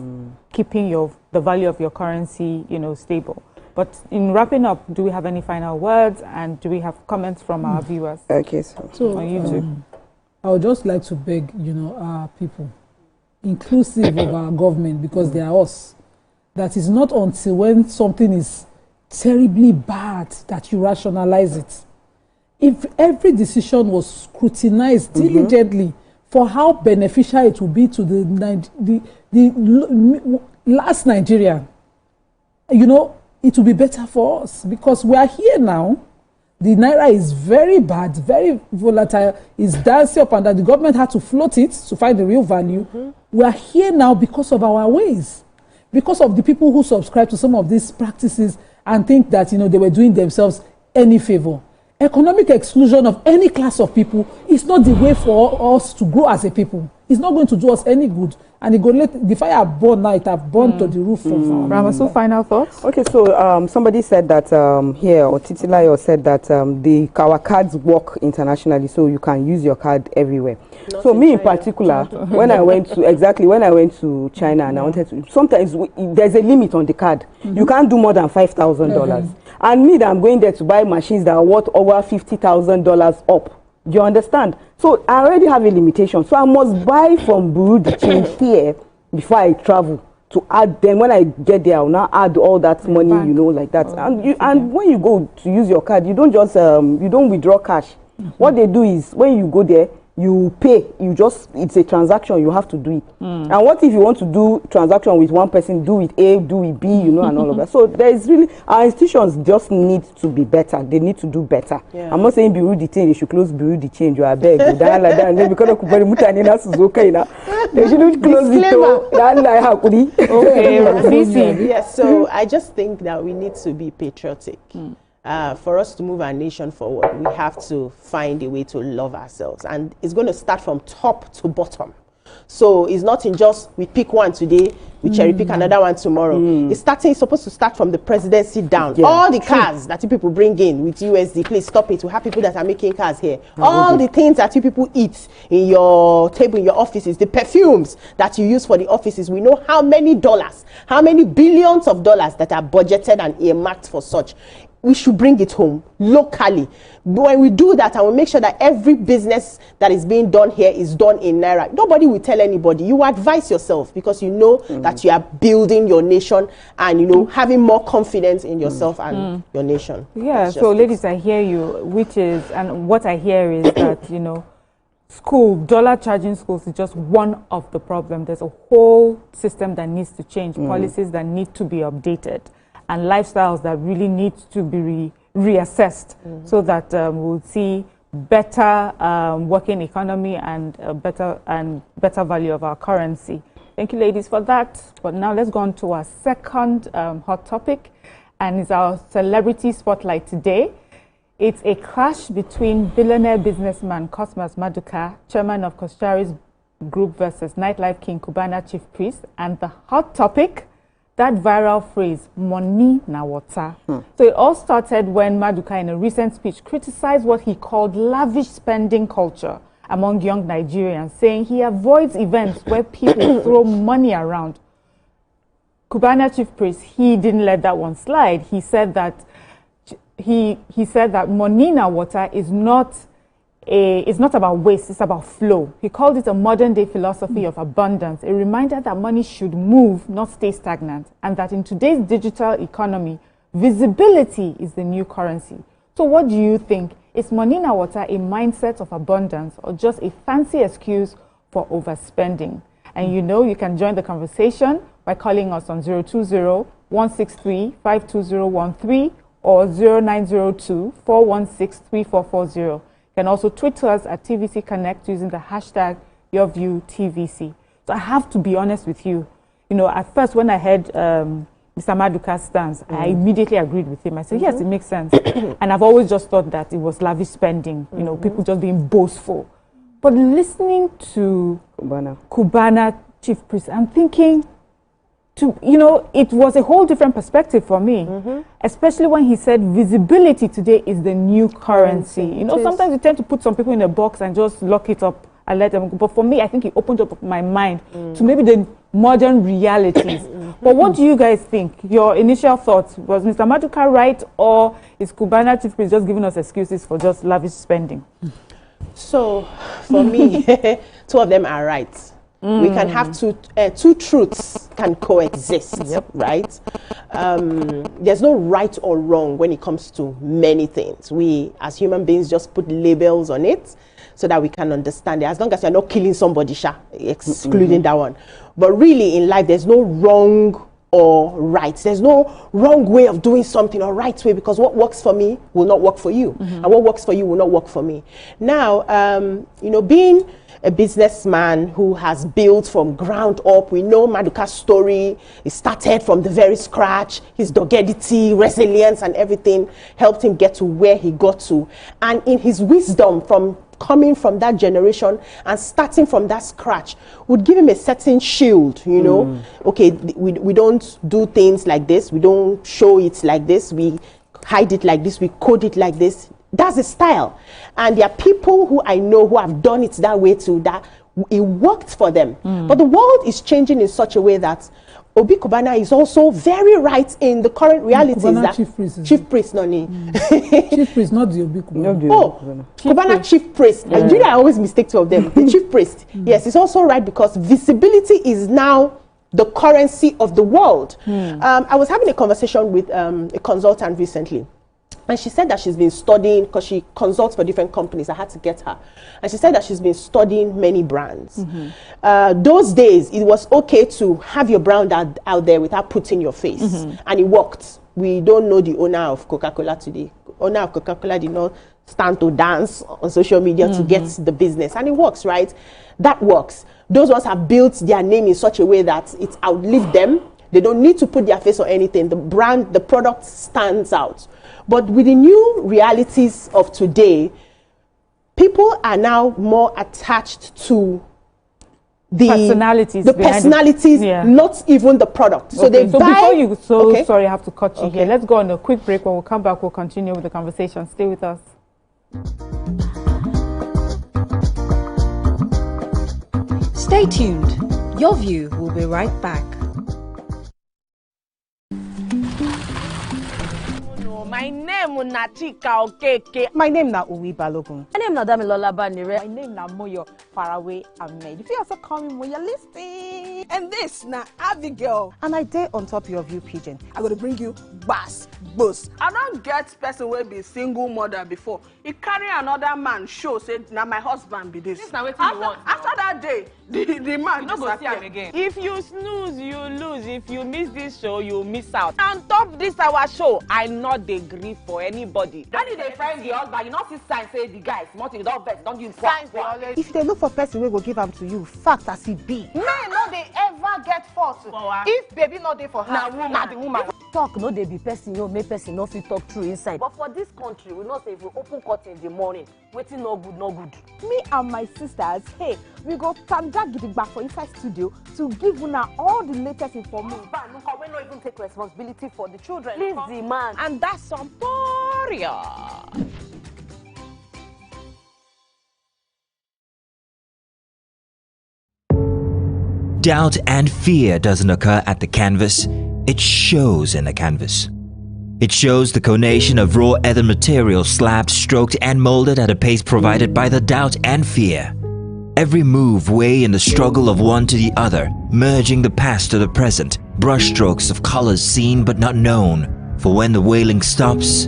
keeping the value of your currency, you know, stable. But in wrapping up, do we have any final words, and do we have comments from our viewers? Okay, so on YouTube. I would just like to beg, you know, our people, inclusive of our government, because they are us, that is not until when something is terribly bad that you rationalize it. If every decision was scrutinized diligently for how beneficial it will be to the last Nigerian, you know, it will be better for us, because we are here now. The Naira is very bad, very volatile, it's dancing up and down. The government had to float it to find the real value. We are here now because of our ways, because of the people who subscribe to some of these practices and think that, you know, they were doing themselves any favor. Economic exclusion of any class of people is not the way for us to grow as a people. It's not going to do us any good. And it go let the fire burn now, it have burned to the roof of our Ramasu, final thoughts? Okay, so somebody said that here, or Titilayo said that our cards work internationally, so you can use your card everywhere. Not so me in particular, when I went to China and I wanted to, sometimes there's a limit on the card. You can't do more than $5,000. And me, that I'm going there to buy machines that are worth over $50,000 up. Do you understand? So I already have a limitation. So I must buy from bureau de change here before I travel to add. Then when I get there, I'll now add all that money, you know, like that. And when you go to use your card, you don't just you don't withdraw cash. What they do is when you go there, you pay. It's a transaction. You have to do it. And what if you want to do transaction with one person? Do with A, do with B, you know, and all of that. So there is really, our institutions just need to be better. They need to do better. Yeah. I'm not saying bureau de change. They should close bureau de change. You are beg. Like that. And then because of okay now, they shouldn't close it. Okay. Yes. So I just think that we need to be patriotic. For us to move our nation forward, we have to find a way to love ourselves, and it's going to start from top to bottom. So it's not in just we pick one today, we cherry pick another one tomorrow. It's supposed to start from the presidency down. Yeah. All the cars that you people bring in with USD, please stop it. We have people that are making cars here. All the things that you people eat in your table, in your offices, the perfumes that you use for the offices, we know how many dollars, how many billions of dollars that are budgeted and earmarked for such. We should bring it home locally. When we do that, and we make sure that every business that is being done here is done in Naira. Nobody will tell anybody. You advise yourself, because you know that you are building your nation and, you know, having more confidence in yourself and your nation. Yeah, so ladies, I hear you, and what I hear is that, you know, dollar charging schools is just one of the problems. There's a whole system that needs to change, policies that need to be updated, and lifestyles that really need to be reassessed, so that we'll see better working economy and better value of our currency. Thank you, ladies, for that. But now let's go on to our second hot topic, and it's our celebrity spotlight today. It's a clash between billionaire businessman Cosmas Maduka, chairman of Koshari's Group, versus nightlife king Cubana chief priest, and the hot topic, that viral phrase, money na water. So it all started when Maduka, in a recent speech, criticized what he called lavish spending culture among young Nigerians, saying he avoids events where people throw money around. Cubana chief priest, he didn't let that one slide. He said that he said that money na water is not about waste, it's about flow. He called it a modern day philosophy of abundance, a reminder that money should move, not stay stagnant, and that in today's digital economy, visibility is the new currency. So what do you think? Is money na water a mindset of abundance or just a fancy excuse for overspending? And you know, you can join the conversation by calling us on 020-163-52013 or 0902-416-3440. You can also tweet us at TVC Connect using the hashtag YourViewTVC. So I have to be honest with you. You know, at first when I heard Mr. Maduka's stance, I immediately agreed with him. I said, yes, it makes sense. And I've always just thought that it was lavish spending, you know, people just being boastful. But listening to Cubana chief priest, I'm thinking, you know, it was a whole different perspective for me, especially when he said visibility today is the new currency. You know, sometimes you tend to put some people in a box and just lock it up and let them go. But for me, I think he opened up my mind to maybe the modern realities. But what do you guys think? Your initial thoughts, was Mr. Maduka right, or is Cubana chief priest just giving us excuses for just lavish spending? So, for me, two of them are right. We can have two truths can coexist, right? There's no right or wrong when it comes to many things. We, as human beings, just put labels on it so that we can understand it. As long as you're not killing somebody, excluding that one. But really, in life, there's no wrong or right. There's no wrong way of doing something or right way, because what works for me will not work for you, and what works for you will not work for me. Now, you know, being a businessman who has built from ground up, we know Maduka's story. He started from the very scratch. His doggedity, resilience, and everything helped him get to where he got to. And in his wisdom, from coming from that generation and starting from that scratch, would give him a certain shield, you know. Okay, we don't do things like this. We don't show it like this. We hide it like this. We code it like this. That's a style. And there are people who I know who have done it that way too, that it worked for them. But the world is changing in such a way that Obi Cubana is also very right in the current realities. That chief priest, chief priest, no need. Chief priest, not the Obi Cubana. Cubana chief priest. And I always mistake two of them. The chief priest, yes, it's also right, because visibility is now the currency of the world. I was having a conversation with a consultant recently. And she said that she's been studying, because she consults for different companies. I had to get her. And she said that she's been studying many brands. Those days, it was okay to have your brand out there without putting your face. And it worked. We don't know the owner of Coca-Cola today. Owner of Coca-Cola did not stand to dance on social media to get the business. And it works, right? That works. Those ones have built their name in such a way that it outlived them. They don't need to put their face on anything. The brand, the product stands out. But with the new realities of today, people are now more attached to the personalities, not even the product. So they buy. Before you, sorry, I have to cut you here. Let's go on a quick break. When we come back, we'll continue with the conversation. Stay with us. Stay tuned. Your View will be right back. My name is Nachika Okeke. My name is Uwi Balogun. My name is Damilola Banire. My name is Moyo Faraway Ahmed. If you also call me Moya, listen. And this na Abigail. And I dare on top your view pigeon. I'm going to bring you bass, boost. I don't get person will be single mother before. He carry another man show, say, now my husband be this. This is not what you want. After that day, the man don't go see him again. If you snooze, you lose. If you miss this show, you miss out. On top this our show, I not dey gree for anybody. When you dey find the husband, you not see sign say the guy smart, you don't vex, don't use signs. If they look for person, we go give them to you. Fact as it be. Men no dey ever get fault. If baby not there for her, na the woman. talk no dey be person, you make person no fit talk through inside. But for this country, we know say if we open court in the morning, waiting no good, no good. Me and my sisters, hey, we go tanda gidigba for inside studio to give una all the latest information. But we no even take responsibility for the children. Please demand. And that's some poria. Doubt and fear doesn't occur at the canvas, it shows in the canvas. It shows the conation of raw earthen material slabbed, stroked and molded at a pace provided by the doubt and fear. Every move way in the struggle of one to the other, merging the past to the present, brushstrokes of colors seen but not known. For when the wailing stops,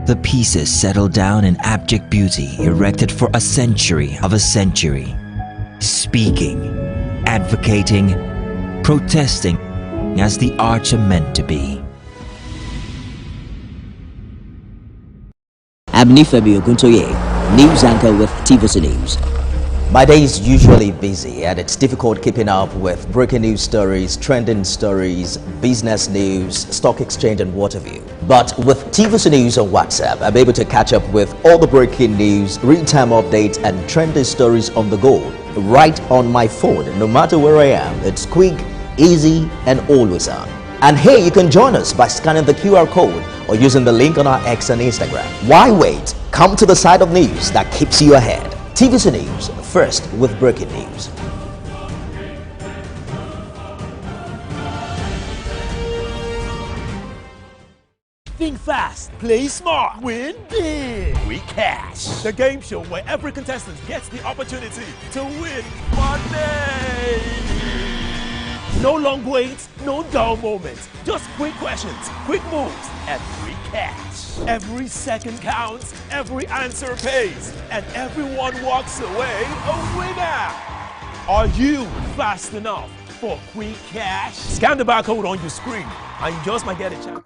the pieces settle down in abject beauty erected for a century of a century. Speaking, advocating, protesting as the arts are meant to be. I'm Nifemi Oguntoye, news anchor with TVC News. My day is usually busy and it's difficult keeping up with breaking news stories, trending stories, business news, stock exchange and what have you. But with TVC News on WhatsApp, I'm able to catch up with all the breaking news, real-time updates and trending stories on the go, right on my phone, no matter where I am. It's quick, easy and always on. And hey, you can join us by scanning the QR code or using the link on our X and Instagram. Why wait? Come to the side of news that keeps you ahead. TVC News, first with breaking news. Think fast, play smart, win big. We Cash, the game show where every contestant gets the opportunity to win money. No long waits, no dull moments. Just quick questions, quick moves, and free cash. Every second counts, every answer pays, and everyone walks away a winner. Are you fast enough for quick cash? Scan the barcode on your screen, and you just might get a chance.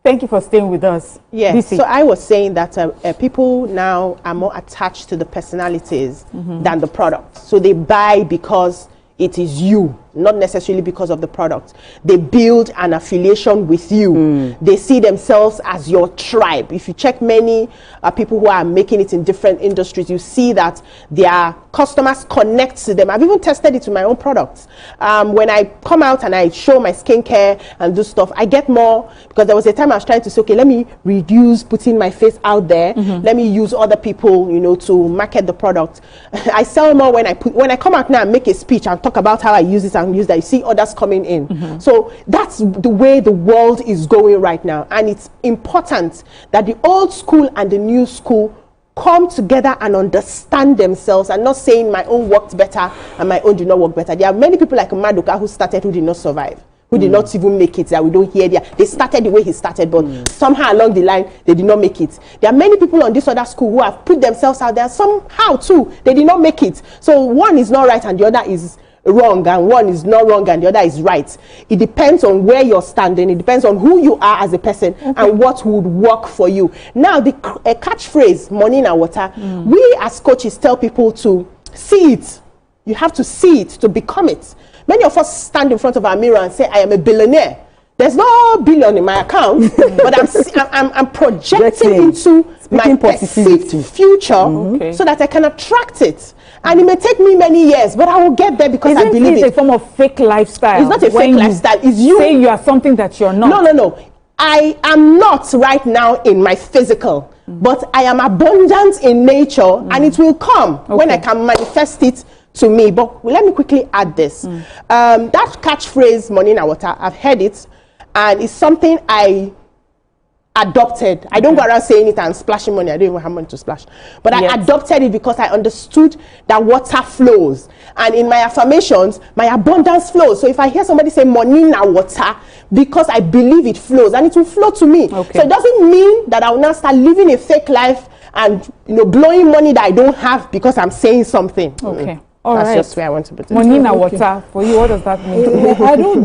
Thank you for staying with us. Yes, so I was saying that people now are more attached to the personalities than the product. So they buy because it is you, not necessarily because of the product. They build an affiliation with you. They see themselves as your tribe. If you check many people who are making it in different industries, you see that their customers connect to them. I've even tested it with my own products. When I come out and I show my skincare and do stuff, I get more, because there was a time I was trying to say, okay, let me reduce putting my face out there. Let me use other people, you know, to market the product. I sell more when I come out now and make a speech and talk about how I use it and use that. You see others coming in. So that's the way the world is going right now. And it's important that the old school and the new school come together and understand themselves, and not saying my own worked better and my own did not work better. There are many people like Maduka who started who did not survive, who did not even make it, that we don't hear they started the way he started, but somehow along the line they did not make it. There are many people on this other school who have put themselves out there, somehow too they did not make it. So one is not right and the other is wrong, and one is not wrong and the other is right. It depends on where you're standing. It depends on who you are as a person and what would work for you. Now the catchphrase money na water, we as coaches tell people to see it. You have to see it to become it. Many of us stand in front of our mirror and say, I am a billionaire. There's no billion in my account, but I'm projecting into my perceived future so that I can attract it. And it may take me many years, but I will get there because I believe it. It's a form of fake lifestyle. It's not a fake lifestyle. It's you saying you are something that you're not. No. I am not right now in my physical, but I am abundant in nature, and it will come when I can manifest it to me. But let me quickly add this. That catchphrase, money na water, I've heard it, and it's something I adopted. I don't go around saying it and splashing money. I don't even have money to splash. But I adopted it because I understood that water flows. And in my affirmations, my abundance flows. So if I hear somebody say money na water, because I believe it flows, and it will flow to me. So it doesn't mean that I will now start living a fake life and blowing money that I don't have because I'm saying something. That's just where I want to put it. Monina water. For you, what does that mean? I don't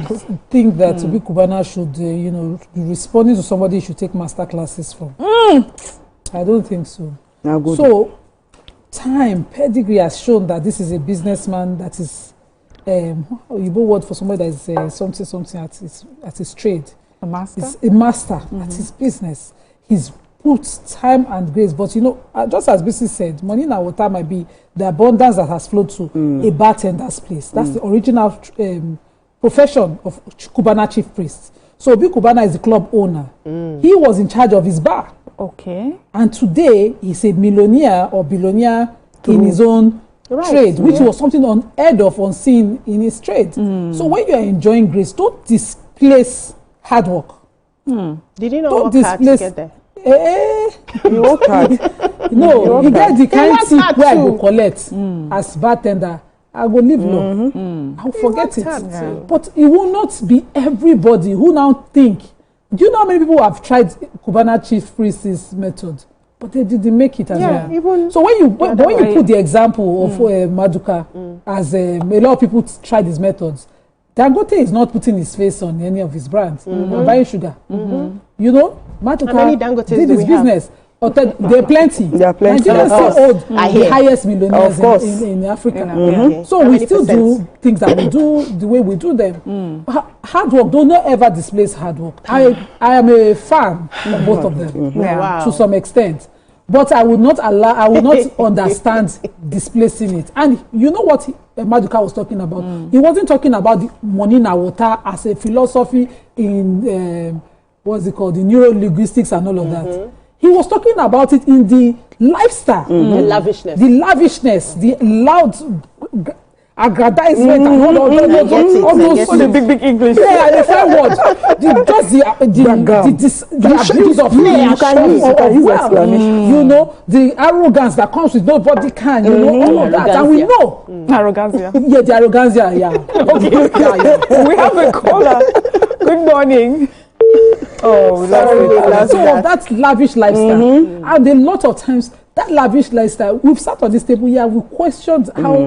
think that Obi Cubana should, be responding to somebody you should take master classes from. I don't think so. So, pedigree has shown that this is a businessman that is, Igbo word for somebody that is something at his trade. A master? It's a master at his business. He's put time and grace. But just as Bisi said, money in our water might be the abundance that has flowed to a bartender's place. That's the original profession of Cubana chief priest. So Obi Cubana is the club owner. He was in charge of his bar. Okay. And today he's a millionaire or billionaire in his own trade, which was something unheard of, unseen in his trade. So when you are enjoying grace, don't displace hard work. Did you not work hard to get there? You work hard. You get the kind of tip where I go collect as bartender. I go live long. I'll forget it. But it will not be everybody who now think. Do you know how many people have tried Cubana chief priest's method? But they didn't make it as well. So when you put the example of Maduka as a lot of people tried his methods, Dangote is not putting his face on any of his brands. Buying sugar. Maduka did his business. There are plenty. Nigerians still hold the highest millionaires in Africa. So we still do things that we do the way we do them. Hard work, do not ever displace hard work. I am a fan of both of them to some extent. But I would not understand displacing it. And you know what Maduka was talking about? He wasn't talking about the money in water as a philosophy in what's it called, the neuro-linguistics and all of that. He was talking about it in the lifestyle, the lavishness, the loud aggrandizement and all those big English. Yeah, the fair words. The abuse of the arrogance that comes with nobody can, all of that, and we know arrogance. Yeah, the arrogance. Okay. We have a caller. Good morning. So that's lavish lifestyle, and a lot of times that lavish lifestyle, we've sat on this table here, we questioned how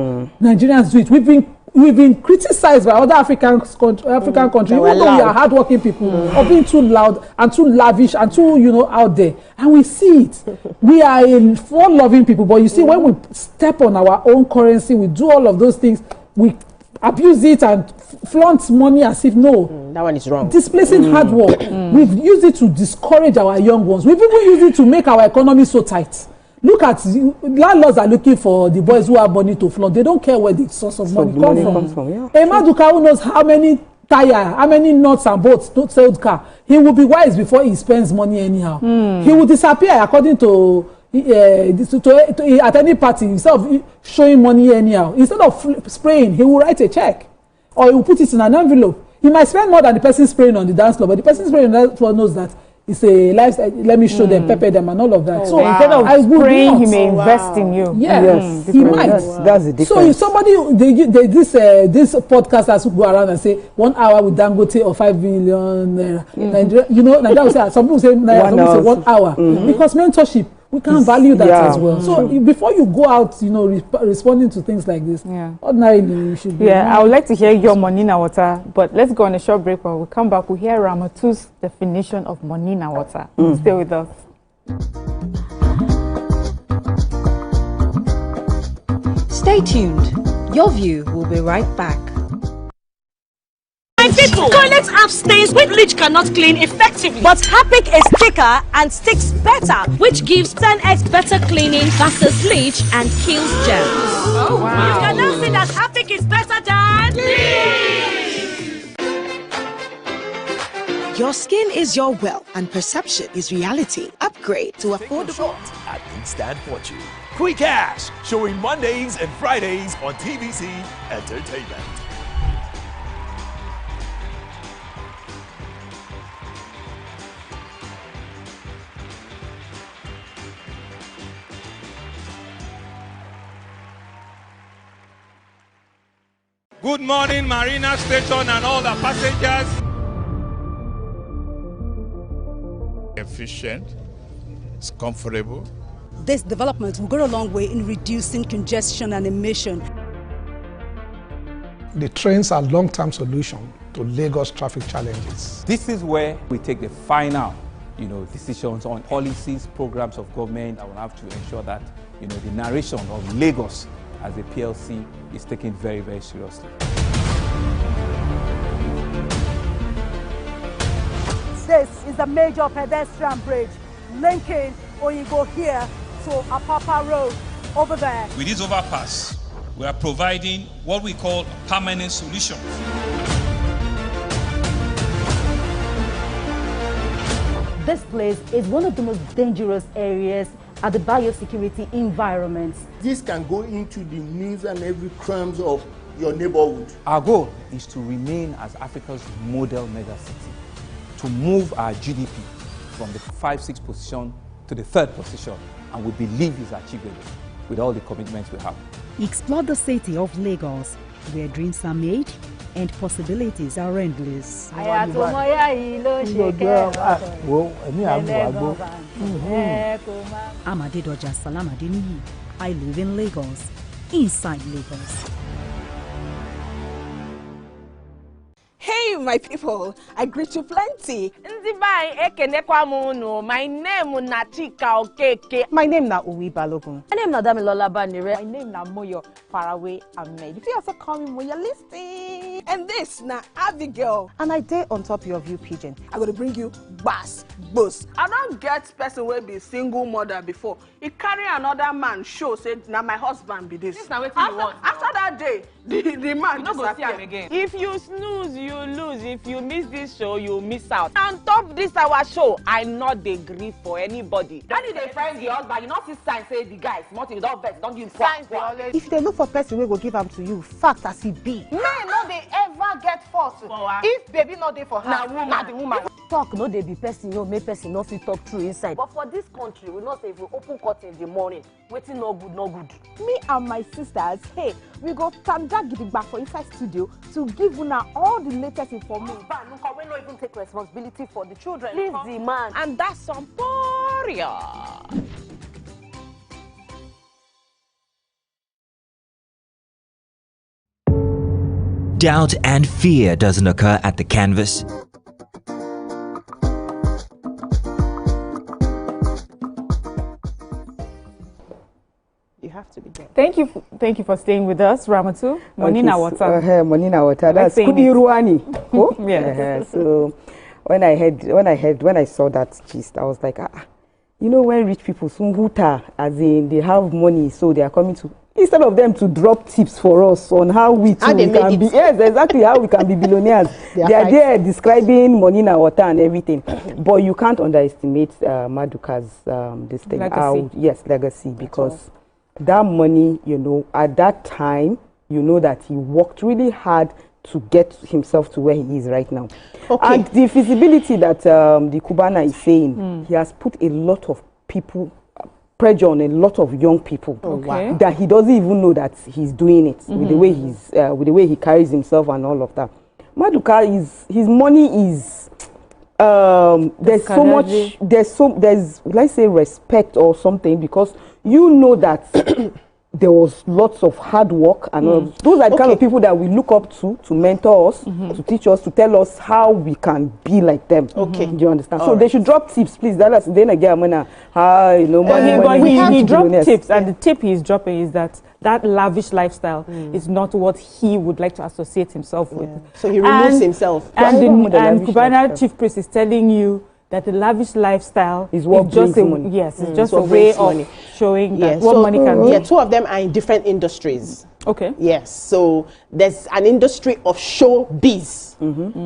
Nigerians do it. We've been criticized by other African countries, even though we are hardworking people, of being too loud and too lavish and too out there, and we see it. We are fun-loving people, but you see, when we step on our own currency, we do all of those things, we abuse it and flaunt money as if that one is wrong. Displacing hard work. We've used it to discourage our young ones. We've even used it to make our economy so tight. Look at landlords are looking for the boys who have money to flaunt. They don't care where the source of money comes from. Maduka, who knows how many how many nuts and bolts don't sell the car. He will be wise before he spends money anyhow. He will disappear according to at any party. Instead of showing money anyhow, instead of spraying, he will write a check or he will put it in an envelope. He might spend more than the person spraying on the dance floor, but the person spraying on the dance floor knows that it's a lifestyle. Let me show them, pepper them, and all of that. So instead of spraying, he may invest in you. Yes, he might. That's the difference. So if somebody this podcasters who go around and say 1 hour with Dangote or 5 billion Nigeria, Nigeria will say, some people say Naira, some people say 1 hour because mentorship. We can value that as well. So before you go out, responding to things like this, ordinarily you should be. I would like to hear your money in water, but let's go on a short break. When we come back, we'll hear Ramatu's definition of money in water. Stay with us. Stay tuned. Your view will be right back. People, toilet abstains which bleach cannot clean effectively, but Harpic is thicker and sticks better, which gives 10x better cleaning versus bleach and kills germs. Oh wow! You can now see that Harpic is better than bleach. Your skin is your wealth, and perception is reality. Upgrade to affordable at Instant Fortune. Quick Cash, showing Mondays and Fridays on TVC Entertainment. Good morning, Marina Station and all the passengers. Efficient, it's comfortable. This development will go a long way in reducing congestion and emission. The trains are long-term solution to Lagos traffic challenges. This is where we take the final, decisions on policies, programs of government. I will have to ensure that, the narration of Lagos as a PLC is taken very, very seriously. This is a major pedestrian bridge linking Oyingo here to Apapa Road over there. With this overpass, we are providing what we call permanent solutions. This place is one of the most dangerous areas at the biosecurity environment. This can go into the news and every crumbs of your neighborhood. Our goal is to remain as Africa's model megacity, to move our GDP from the 5-6 position to the 3rd position, and we believe is achievable with all the commitments we have. Explore the city of Lagos, where dreams are made and possibilities are endless. I'm Adedoja Salam Adeniyi. I live in Lagos, inside Lagos. Hey, my people, I greet you plenty. My name is Nachika Okeke. My name na Uwi Balogun. My name na Damilola Banire. My name na Moyo Faraway Ahmed. If you also call me Moyo, listen. And this na Abigail. And I dare on top your view pigeon. I'm going to bring you bass, boost. I don't get person will be single mother before. He carry another man show, say, now my husband be this. This now what you want. After that day, the man don't go see him again. If you snooze, you lose. If you miss this show, you miss out. On top this our show, I not dey gree for anybody. When they find the husband, you not see sign say the guys, you don't vex, don't give signs. If they look for person we go give them to you, fact as it be. Men no they ever get forced. If baby not there for her, na the woman. Talk no dey be person, make person no fit talk true inside. But for this country, we not say if we open court in the morning, waiting no good, no good. Me and my sisters, hey, we go tanda gidigba for inside studio to give una all the latest information. We not even take responsibility for the children. Please the man. And that's some poria. Doubt and fear doesn't occur at the canvas. You have to be there. Thank you for staying with us, Ramatu. Monina water. Monina water. That's Kudiruani. Oh? Yeah. So when I saw that gist, I was like, when rich people soon huta, as in they have money, so they are coming to, instead of them to drop tips for us on how we can be, yes, exactly how we can be billionaires. They are there describing Monina water and everything. But you can't underestimate Maduka's this thing. Legacy, because that money, at that time, that he worked really hard to get himself to where he is right now. Okay. And the feasibility that the Cubana is saying, he has put a lot of people, pressure on a lot of young people, that he doesn't even know that he's doing it with the way he carries himself and all of that. Maduka his money is there's let's say respect or something, because that there was lots of hard work and all. Those are the kind of people that we look up to mentor us, to teach us, to tell us how we can be like them. Okay, do you understand? So they should drop tips, please. That's then again, he dropped tips, and the tip he's dropping is that lavish lifestyle is not what he would like to associate himself with. So he removes himself. And Cubana Chief Priest is telling you that the lavish lifestyle is just money. Yes, it's just a way of showing that what money can do. Yeah, two of them are in different industries. Okay. Yes, so there's an industry of showbiz,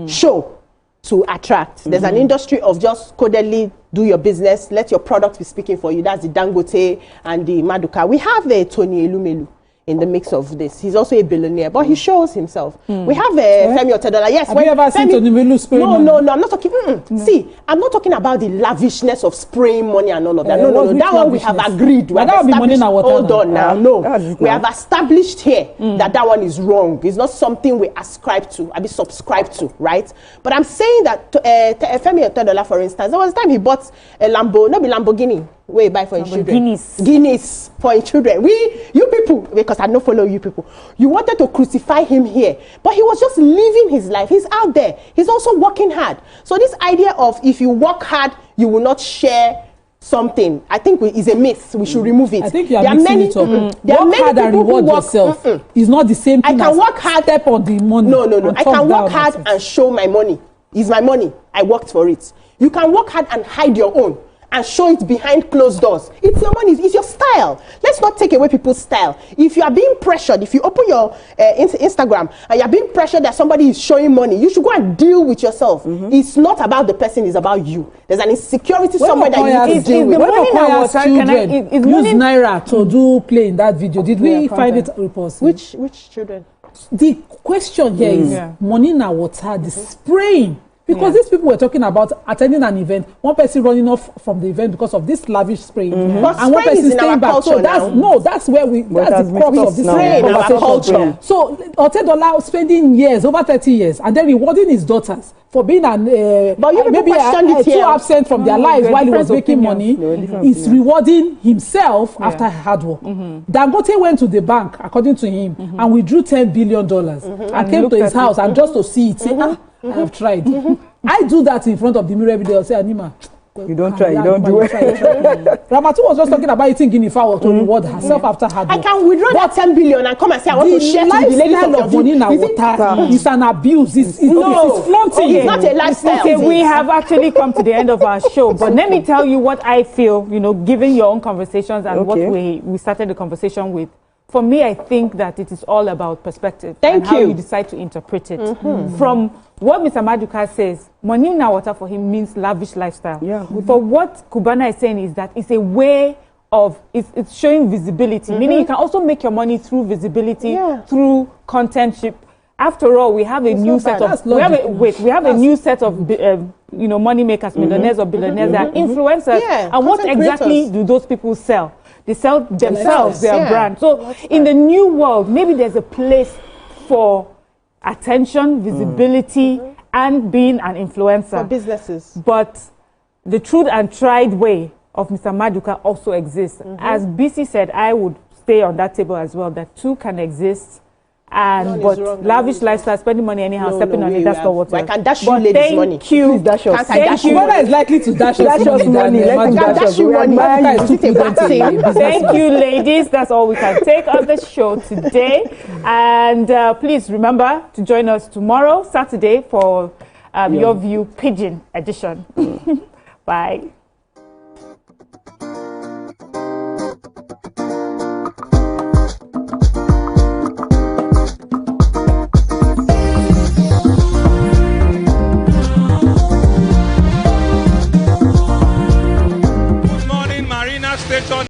show to attract. There's an industry of just codedly do your business, let your product be speaking for you. That's the Dangote and the Maduka. We have the Tony Elumelu in the mix of this. He's also a billionaire, but he shows himself. We have Femi Otedola. Yes, have you ever seen Tony Elumelu spray money? No, I'm not talking. See, I'm not talking about the lavishness of spraying money and all of that. No. That one we have agreed. We have established. Hold on now. No, we have established here that one is wrong. It's not something we ascribe to. I mean, subscribe to, right? But I'm saying that Femi Otedola, for instance, there was a time he bought a Lambo, not a Lamborghini. Where you buy for your children? Guinness. Guinness for your children. You people, because I don't follow you people. You wanted to crucify him here, but he was just living his life. He's out there. He's also working hard. So this idea of if you work hard, you will not share something, I think is a myth. We should remove it. I think you are mixing it up. Work hard and reward yourself. It's not the same thing. I can work hard. Step on the money. No. I can work hard and show my money. It's my money. I worked for it. You can work hard and hide your own and show it behind closed doors. It's your money. It's your style. Let's not take away people's style. If you are being pressured, if you open your Instagram and you are being pressured that somebody is showing money, you should go and deal with yourself. It's not about the person. It's about you. There's an insecurity somewhere that you need to deal with. When Okoya's children use Naira to do play in that video, did we find it repulsive? Which children? The question here is money na water, the spraying. Because these people were talking about attending an event, one person running off from the event because of this lavish spraying, and one person staying back. So that's where that's the crux of this conversation. So Otedola spending years, over 30 years, and then rewarding his daughters for being maybe too absent from their lives while he was making money, is rewarding himself after hard work. Dangote went to the bank, according to him, and withdrew $10 billion and came to his house and just to see it, say, I have tried. I do that in front of the mirror every day. I'll say, Anima, you don't try, you don't do it. Ramatu was just talking about eating guinea fowl to reward herself after hard work. I can withdraw that 10 billion and come and say I want to share to the ladies of money now. It's an abuse. It's flaunting. It's not a lifestyle. Okay, we have actually come to the end of our show, but let me tell you what I feel, given your own conversations and what we started the conversation with. For me, I think that it is all about perspective and how you decide to interpret it. From what Mr. Maduka says, money na water for him means lavish lifestyle. For what Kubana is saying is that it's a way of, it's showing visibility, meaning you can also make your money through visibility, through contentship. After all, we have a new set of, we have a new set of, money makers, millionaires or billionaires that are influencers. And what exactly do those people sell? They sell themselves, their brand. So in the new world, maybe there's a place for attention, visibility, and being an influencer. For businesses. But the truth and tried way of Mr. Maduka also exists. As BC said, I would stay on that table as well, that two can exist. But lavish lifestyle, spending money anyhow, stepping on it, that's not what I can dash you ladies' money. Thank you. Dash us. Thank you. Kubana is likely to dash us money. Dash you money. Thank you, ladies. That's all we can take on the show today. And please remember to join us tomorrow, Saturday, for Your View Pidgin edition. Bye.